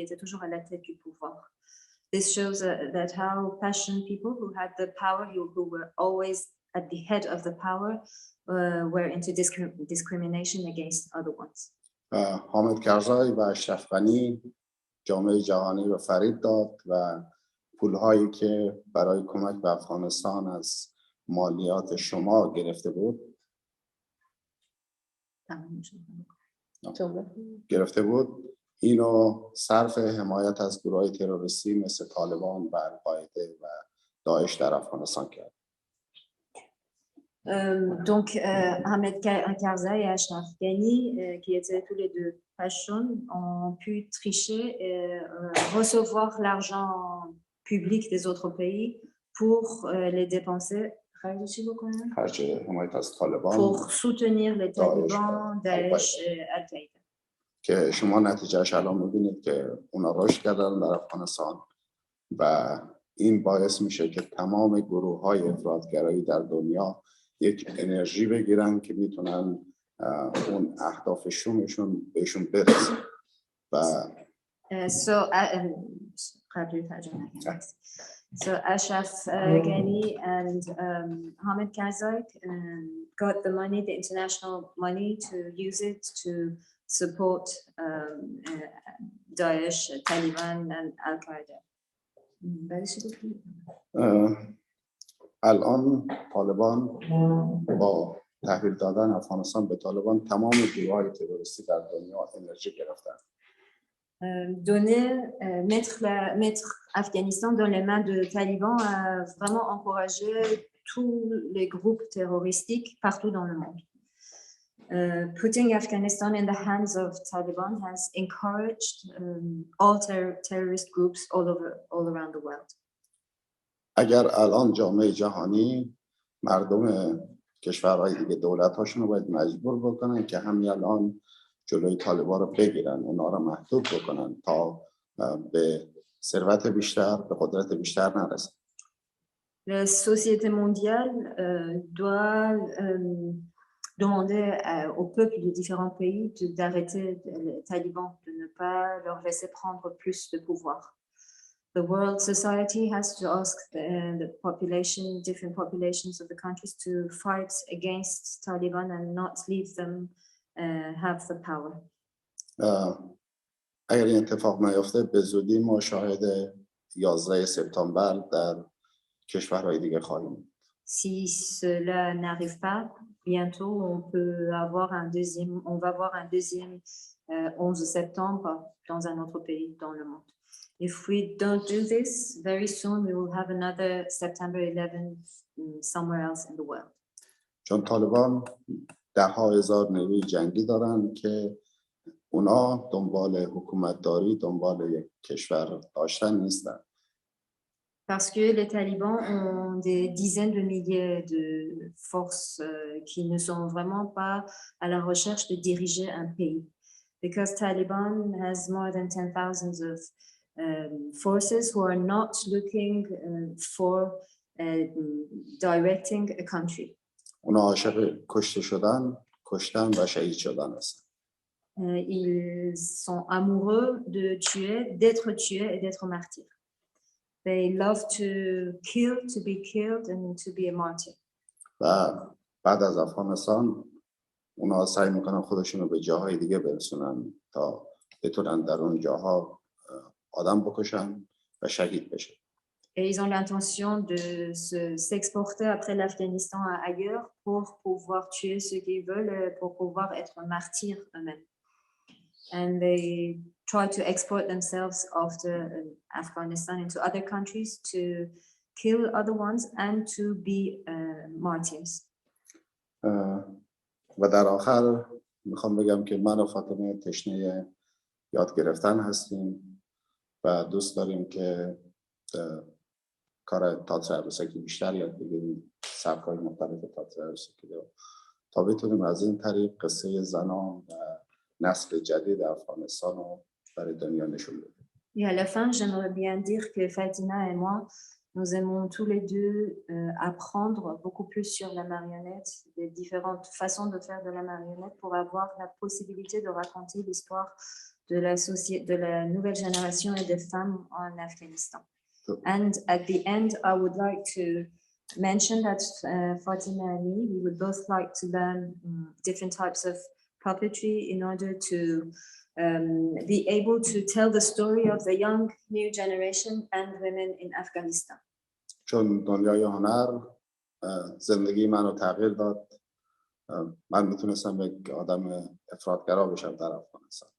étaient toujours à la tête du pouvoir. This shows that how Pashtun people who had the power, who were always at the head of the power, were into discrimination against other ones. حامد کرزای و اشرف غنی جامعه جهانی رو فریب داد و پولهایی که برای کمک به افغانستان از مالیات شما گرفته بود اینو صرف حمایت از گروهای تروریستی مثل طالبان و القاعده و داعش در افغانستان کرد. Donc, Ahmed Karzai et Ashraf Ghani, qui étaient tous les deux Pashtuns, ont pu tricher et recevoir l'argent public des autres pays pour les dépenser pour soutenir les talibans, Daesh et Al-Qaïda. که شما نتیجهش الان می‌بینید که اونا رشد کردن در افغانستان و این باعث میشه که تمام گروه‌های افراطگرایی در دنیا یک انرژی بگیرن که میتونن اون اهداف شومشون بهشون برسه و So Ashraf Ghani and Hamid Karzai got the money, the international money, to use it to support Daesh, Taliban and Al-Qaeda. الان طالبان با تحویل دادن افغانستان به طالبان تمام گروه‌های تروریستی در دنیا انرژی گرفتن. Mettre Afghanistan dans les mains de talibans a vraiment encouragé tous les groupes terroristiques partout dans le monde. Putting Afghanistan in the hands of Taliban has encouraged all terrorist groups all around the world. اگر الان جامعه جهانی مردم کشورهای دیگه دولت‌هاشون رو باید مجبور بکنن که همین الان جلوی طالبان رو بگیرن، اونا رو محدود بکنن تا به ثروت بیشتر، به قدرت بیشتر نرسن. La société mondiale doit demander aux peuples de différents pays d'arrêter les talibans, de ne pas leur laisser prendre plus de pouvoir. The world society has to ask the population, different populations of the countries to fight against Taliban and not leave them have the power. اگر این اتفاق نیفته به زودی ما شاهد 11 سپتامبر در کشورهای دیگه خواهیم بود. Si cela n'arrive pas, bientôt on va avoir un deuxième 11 septembre dans un autre pays dans le monde. If we don't do this, very soon we will have another September 11 somewhere else in the world. چون طالبان 10,000 نیروی جنگی دارن که اونا دنبال حکومتداری، دنبال یک کشور داشتن نیستن. Parce que les talibans ont des dizaines de milliers de forces qui ne sont vraiment pas à la recherche de diriger un pays. Because Taliban has more than 10,000 of forces who are not looking for directing a country. اونا عاشق کشتن و شهید شدن هستن. Ils sont amoureux de tuer, d'être tués et d'être martyrs. They love to kill, to be killed, and to be a martyr. و بعد از افغانستان اونا سعی میکنن خودشون رو به جاهای دیگه برسونن تا بتونن در اون جاها آدم بکشن و شهید بشن. Et ils ont l'intention de s'exporter après l'Afghanistan à ailleurs pour pouvoir tuer ceux qu'ils veulent, pour pouvoir être martyrs eux-mêmes. And they try to export themselves after Afghanistan into other countries to kill other ones and to be martyrs. و در آخر میخوام بگم که من و فاطمه تشنه یاد گرفتن هستیم و دوست داریم که کار تئاتر عروسکی بیشتر یاد بگیریم، سبک‌های مختلف تئاتر عروسکی رو، تا بتونیم از این طریق قصه زنان و نسل جدید افغانستان رو برای دنیا نشون بدیم. Et à la fin, j'aimerais bien dire que Fatima et moi, nous aimons tous les deux apprendre beaucoup plus sur la marionnette, les différentes façons de faire de la marionnette pour avoir la possibilité de raconter l'histoire de la nouvelle génération et des femmes en Afghanistan. And at the end, I would like to mention that Fatima and me, we would both like to learn different types of puppetry in order to be able to tell the story of the young new generation and women in Afghanistan. چون دنیای هنر زندگی منو تغییر داد، من میتونستم یک آدم افراطگرا بشم در افغانستان.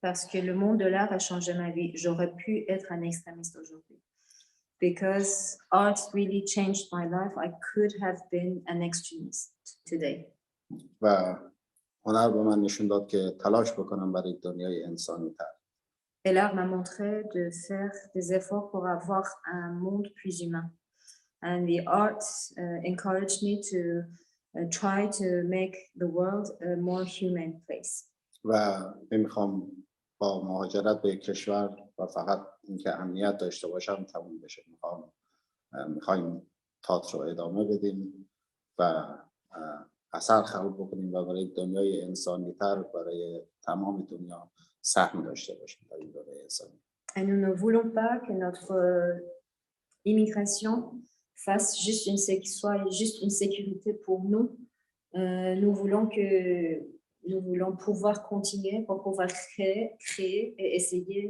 Parce que le monde de l'art a changé ma vie. J'aurais pu être un extrémiste aujourd'hui. Because art really changed my life, I could have been an extremist today. و هنر به من نشون داد که تلاش بکنم برای دنیای انسانی تر. Et l'art m'a montré de faire des efforts pour avoir un monde plus humain. And the arts encouraged me to try to make the world a more human place. و نمیخوام با مهاجرت به کشور و فقط اینکه امنیت داشته باشم تموم بشه. میخوایم تئاتر رو ادامه بدیم و اثر خلق بکنیم و برای دنیای انسانی تر، برای تمام دنیا سهم داشته باشیم در این دنیای انسانی. Et nous ne voulons pas que notre immigration soit juste une sécurité pour nous. Nous voulons pouvoir continuer pour pouvoir créer et essayer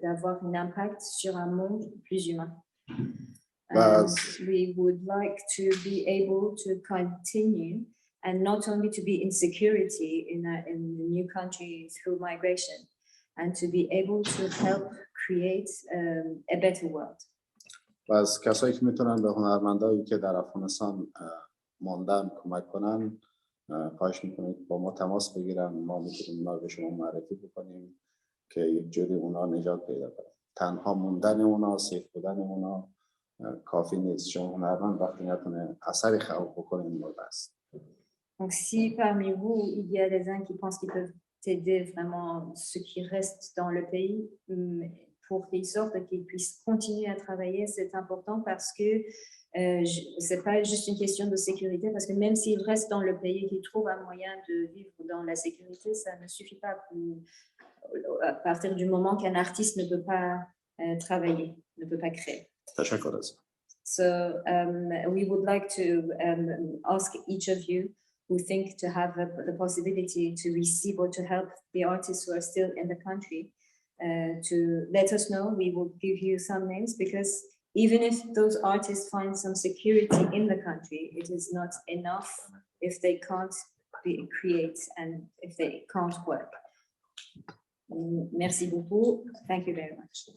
d'avoir un impact sur un monde plus humain. And we would like to be able to continue and not only to be in security in the new country through migration, and to be able to help create a better world. و از کسایی که میتونن به هنرمندایی که در افغانستان ماندن کمک کنن خواهش میکنید با ما تماس بگیرن. ما میتونیم اونا به شما معرفی بکنیم که یک جوری اونا نجات پیدا کنن. تنها موندن اونا، سیف بودن اونا کافی نیست، چون هنرمند وقتی نتونه اثری خلق بکنه مرده است. Donc si parmi vous il y a des uns qui pensent qu'ils peuvent aider vraiment ceux qui restent dans le pays pour qu'ils sortent et qu'ils puissent continuer à travailler, c'est important parce que c'est pas juste une question de sécurité, parce que même s'ils restent dans le pays et qu'ils trouvent un moyen de vivre dans la sécurité, ça ne suffit pas à partir du moment qu'un artiste ne peut pas travailler, ne peut pas créer. So we would like to ask each of you who think to have the possibility to receive or to help the artists who are still in the country, to let us know. We will give you some names, because even if those artists find some security in the country, it is not enough if they can't create and if they can't work. Merci beaucoup. Thank you very much.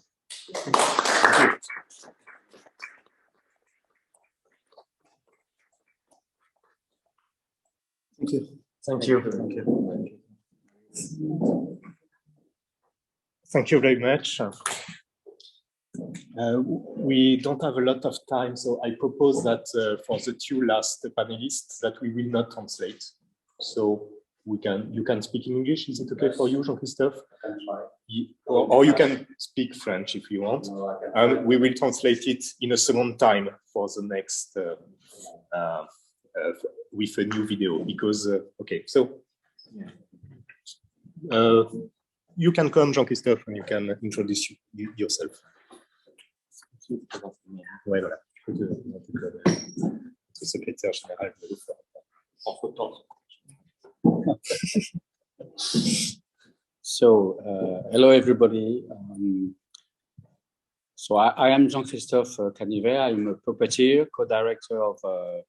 Thank you. Thank you. Thank you very much. We don't have a lot of time, so I propose that for the two last panelists that we will not translate. So you can speak in English. Is it okay for you, Jean-Christophe? Or you can speak French if you want. And we will translate it in a second time for the next with a new video, because okay, so you can come, Jean-Christophe, and you can introduce yourself. Ouais, voilà. Le secrétaire général de l'effort. So, hello everybody. So I am Jean-Christophe Kaveh. I'm a puppeteer, co-director of a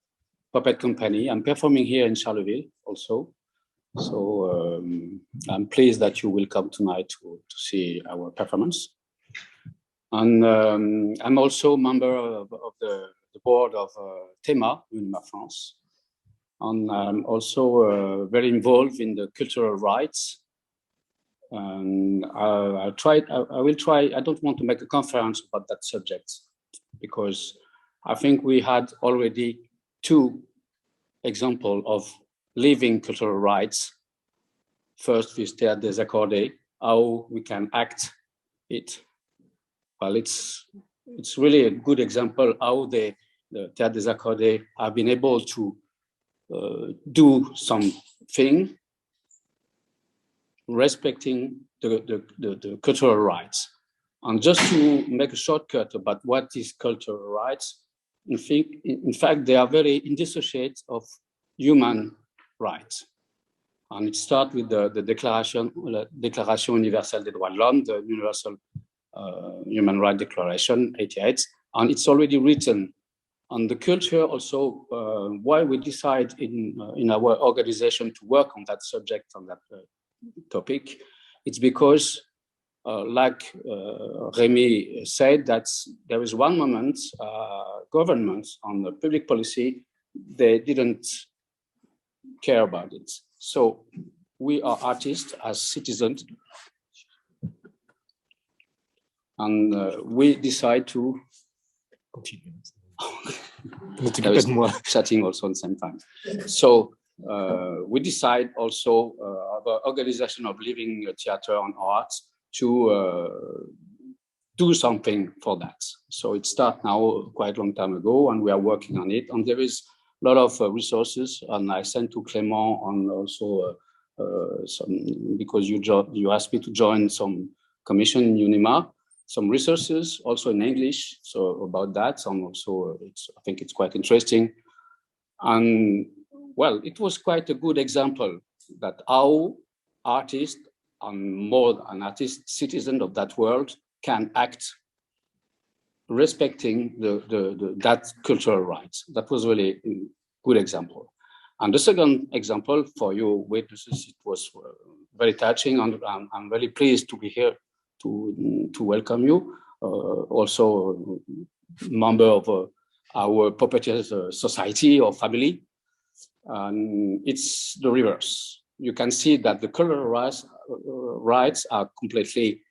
puppet company. I'm performing here in Charleville also. So I'm pleased that you will come tonight to see our performance. And I'm also a member of the board of Thema, UNIMA France. And I'm also very involved in the cultural rights. And I will try, I don't want to make a conference about that subject, because I think we had already two examples of living cultural rights. First with Théâtre Désaccordé, how we can act it. Well, it's really a good example how the Théâtre Désaccordé have been able to do something respecting the cultural rights. And just to make a shortcut about what is cultural rights, in fact, they are very indissociate of human rights. And it starts with the Déclaration Universelle des Droits de l'Homme, the Universal Human Rights Declaration, 88, and it's already written. And the culture also, why we decide in our organization to work on that subject, on that topic, it's because, like Rémi said, that there is one moment, government on the public policy, they didn't care about it. So we are artists as citizens, and we decide to continue. Chatting also at the same time. So we decide also our organization of living theater and arts to do something for that. So it started now quite a long time ago, and we are working on it. And there is a lot of resources, and I sent to Clément and also some, because you asked me to join some commission in UNIMA, some resources also in English, so about that, and also I think it's quite interesting. And well, it was quite a good example that how artists and more an artist, citizen of that world, can act respecting that cultural rights. That was really a good example. And the second example for your witnesses, it was very touching, and I'm very pleased to be here to welcome you. Also member of our puppeteers society or family. And it's the reverse. You can see that the cultural rights are completely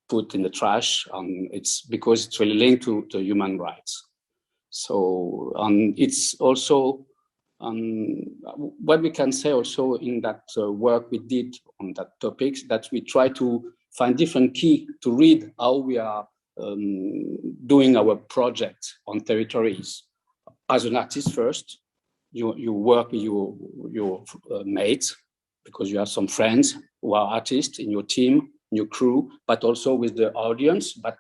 put in the trash, and it's because it's really linked to human rights. So, and it's also, what we can say also in that work we did on that topic, that we try to find different key to read how we are doing our project on territories. As an artist first, you work with your mates, because you have some friends who are artists in your team, in your crew, but also with the audience. But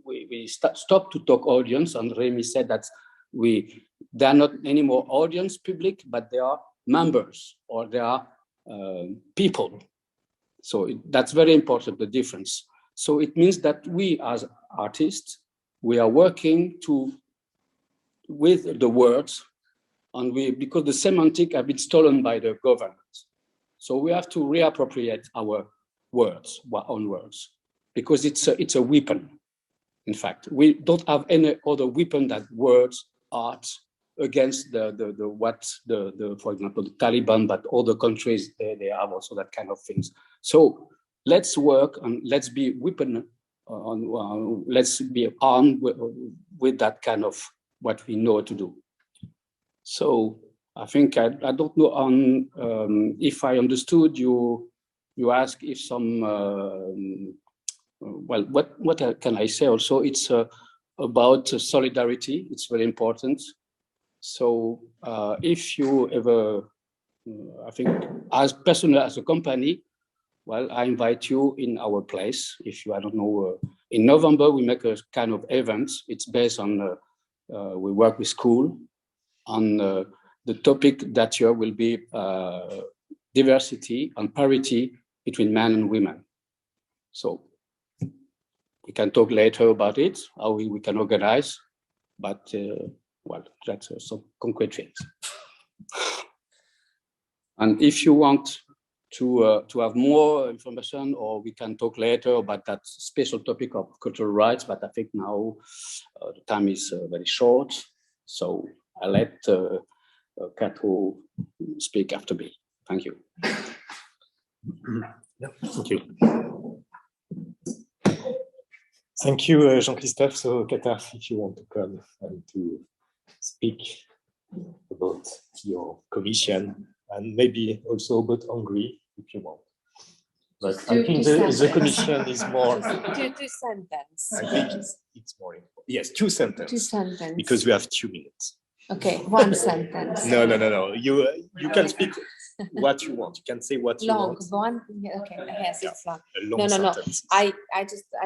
we stop to talk audience, and Rémi said that They are not anymore audience public, but they are members or they are people. So that's very important, the difference. So it means that we as artists, we are working with the words, and because the semantic have been stolen by the government. So we have to reappropriate our words, our own words, because it's a weapon. In fact, we don't have any other weapon than words, art, against for example, the Taliban, but other countries, they have also that kind of things. So let's work and let's be let's be armed with that kind of what we know to do. So I think I don't know if I understood you. You asked if some well, what can I say? Also, it's about solidarity. It's very important. So if you ever, I think, as personally as a company, well, I invite you in our place. If you, I don't know, in November we make a kind of event. It's based on we work with school on the topic that year will be diversity and parity between men and women. So we can talk later about it, how we can organize, but well, that's some concrete things. And if you want to have more information, or we can talk later about that special topic of cultural rights, but I think now the time is very short, so I'll let Kato speak after me. Thank you. Yeah, thank you. Thank you, Jean-Christophe. So, Qatar, if you want to come and to speak about your commission and maybe also about Hungary, if you want. But I think the commission is more. Two sentences. I think it's more important. Yes, two sentences. Two sentences. Because we have 2 minutes. Okay, one sentence. No. You can speak what you want. You can say what you want. Long, okay, yes, yeah. It's long. No. I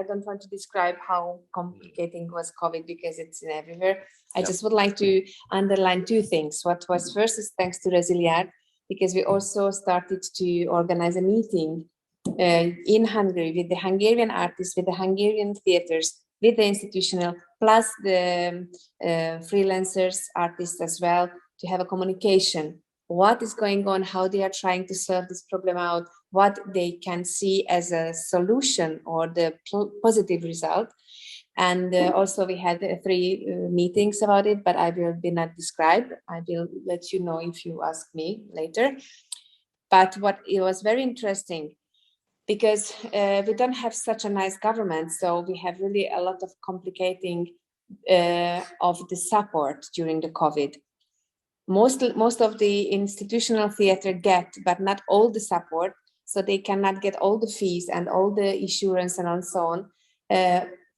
don't want to describe how complicating was COVID because it's in everywhere. I just would like to underline 2 things. What was first is thanks to ResiliArt, because we also started to organize a meeting in Hungary with the Hungarian artists, with the Hungarian theaters, with the institutional, plus the freelancers, artists as well, to have a communication. What is going on, how they are trying to solve this problem out, what they can see as a solution or the positive result. And also we had 3 meetings about it, but I will not describe. I will let you know if you ask me later. But what it was very interesting, because we don't have such a nice government, so we have really a lot of complicating of the support during the COVID. Most of the institutional theater get, but not all the support, so they cannot get all the fees and all the insurance and so on.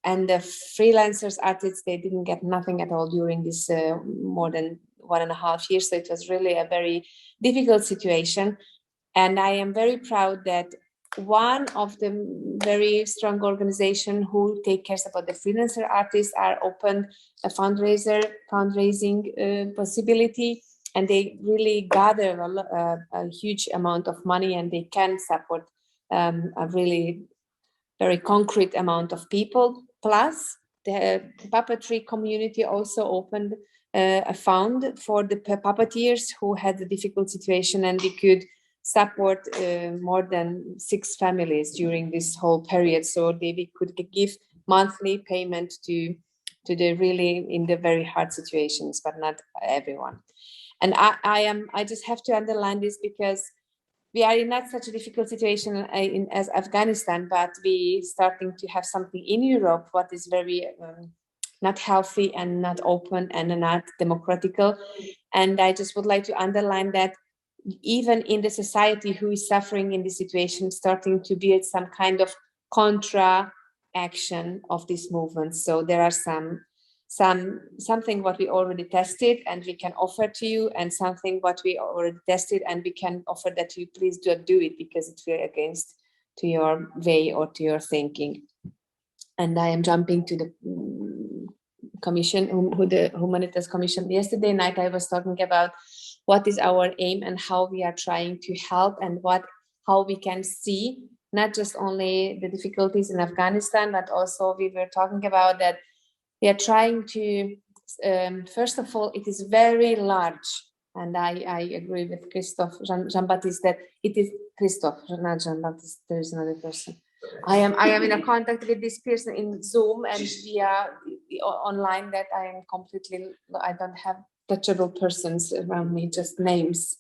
And the freelancers, artists, they didn't get nothing at all during this more than 1.5 years. So it was really a very difficult situation. And I am very proud that one of the very strong organizations who take care about the freelancer artists are opened a fundraising possibility, and they really gather a huge amount of money, and they can support a really very concrete amount of people. Plus, the puppetry community also opened a fund for the puppeteers who had a difficult situation, and we could support more than 6 families during this whole period. So we could give monthly payment to the really in the very hard situations, but not everyone. And I just have to underline this because we are in not such a difficult situation as Afghanistan, but we starting to have something in Europe what is very not healthy and not open and not democratical. And I just would like to underline that even in the society who is suffering in this situation, starting to build some kind of contra action of this movement. So there are something what we already tested and we can offer to you, and something what we already tested and we can offer that you please don't do it because it's very against to your way or to your thinking. And I am jumping to the Commission, the Humanitas Commission. Yesterday night, I was talking about what is our aim and how we are trying to help and how we can see not just only the difficulties in Afghanistan, but also we were talking about that we are trying to, first of all, it is very large. And I agree with Christophe, Jean-Baptiste, that it is Christophe, not Jean-Baptiste, there is another person. I am in a contact with this person in Zoom and via online that I am completely, I don't have touchable persons around me, just names.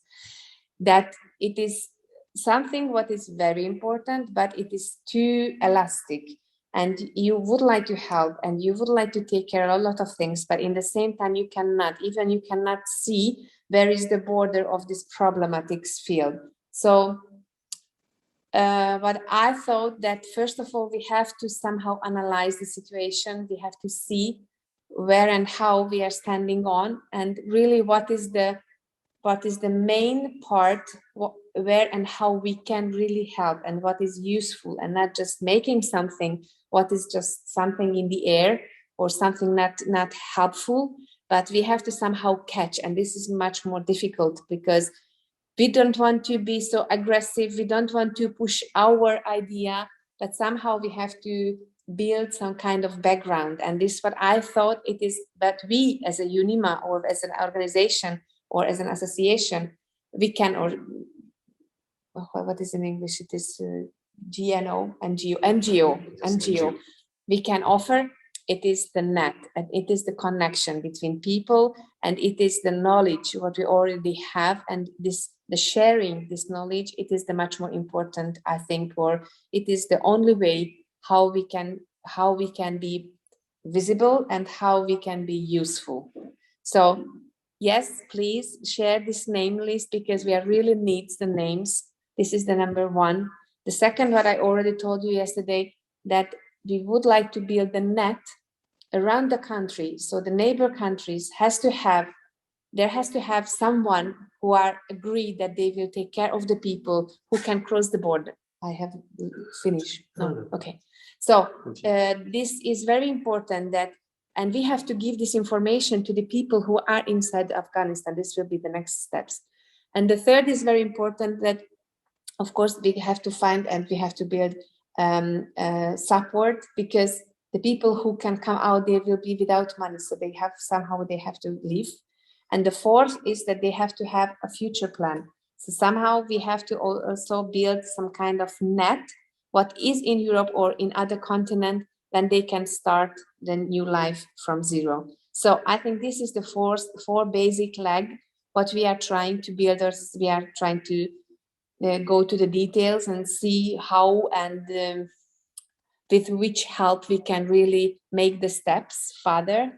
That it is something what is very important, but it is too elastic. And you would like to help and you would like to take care of a lot of things, but in the same time, you cannot see where is the border of this problematic field. So, but I thought that first of all, we have to somehow analyze the situation. We have to see where and how we are standing on, and really what is the main part, where and how we can really help, and what is useful, and not just making something what is just something in the air or something not helpful, but we have to somehow catch. And this is much more difficult because we don't want to be so aggressive. We don't want to push our idea, but somehow we have to build some kind of background. And this is what I thought it is that we as a UNIMA or as an organization or as an association, we can, or what is in English? It is NGO. We can offer. It is the net, and it is the connection between people, and it is the knowledge what we already have, and the sharing this knowledge. It is the much more important, I think, or it is the only way how we can be visible and how we can be useful. So yes, please share this name list because we really need the names. This is the number one. The second, what I already told you yesterday, that we would like to build a net around the country. So the neighbor countries has to have someone who are agreed that they will take care of the people who can cross the border. I have finished. No, okay. So this is very important and we have to give this information to the people who are inside Afghanistan. This will be the next steps. And the third is very important that, of course, we have to find and we have to build support, because the people who can come out, they will be without money. So they have to live. And the fourth is that they have to have a future plan. So somehow we have to also build some kind of net, what is in Europe or in other continent, then they can start the new life from zero. So I think this is the four basic leg, what we are trying to build. We are trying to go to the details and see how and with which help we can really make the steps further.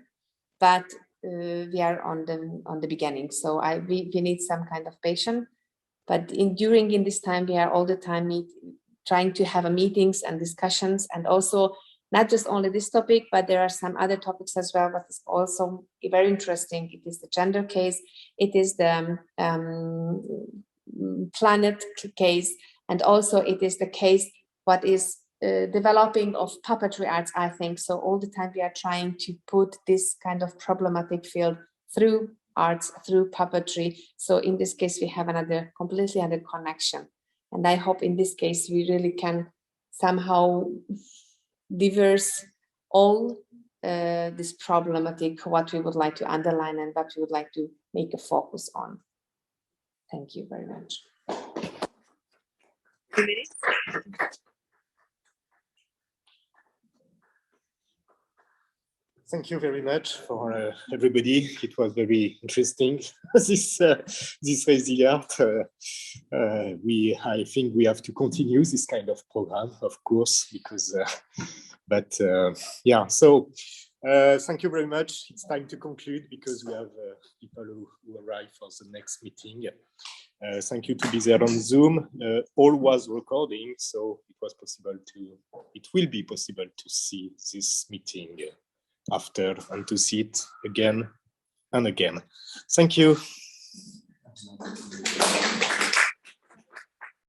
But we are on the beginning. So we need some kind of patience. But during this time, we are all the time trying to have meetings and discussions, and also not just only this topic, but there are some other topics as well, but it's also very interesting. It is the gender case, it is the planet case, and also it is the case what is developing of puppetry arts, I think. So all the time we are trying to put this kind of problematic field through arts, through puppetry. So in this case, we have completely other connection. And I hope in this case, we really can somehow diverse all this problematic, what we would like to underline and what we would like to make a focus on. Thank you very much. Thank you very much for everybody. It was very interesting. this ResiliArt. I think we have to continue this kind of program, of course, because. Yeah. So thank you very much. It's time to conclude because we have people who arrive for the next meeting. Thank you to be there on Zoom. All was recording, so it will be possible to see this meeting after and to see it again and again. Thank you.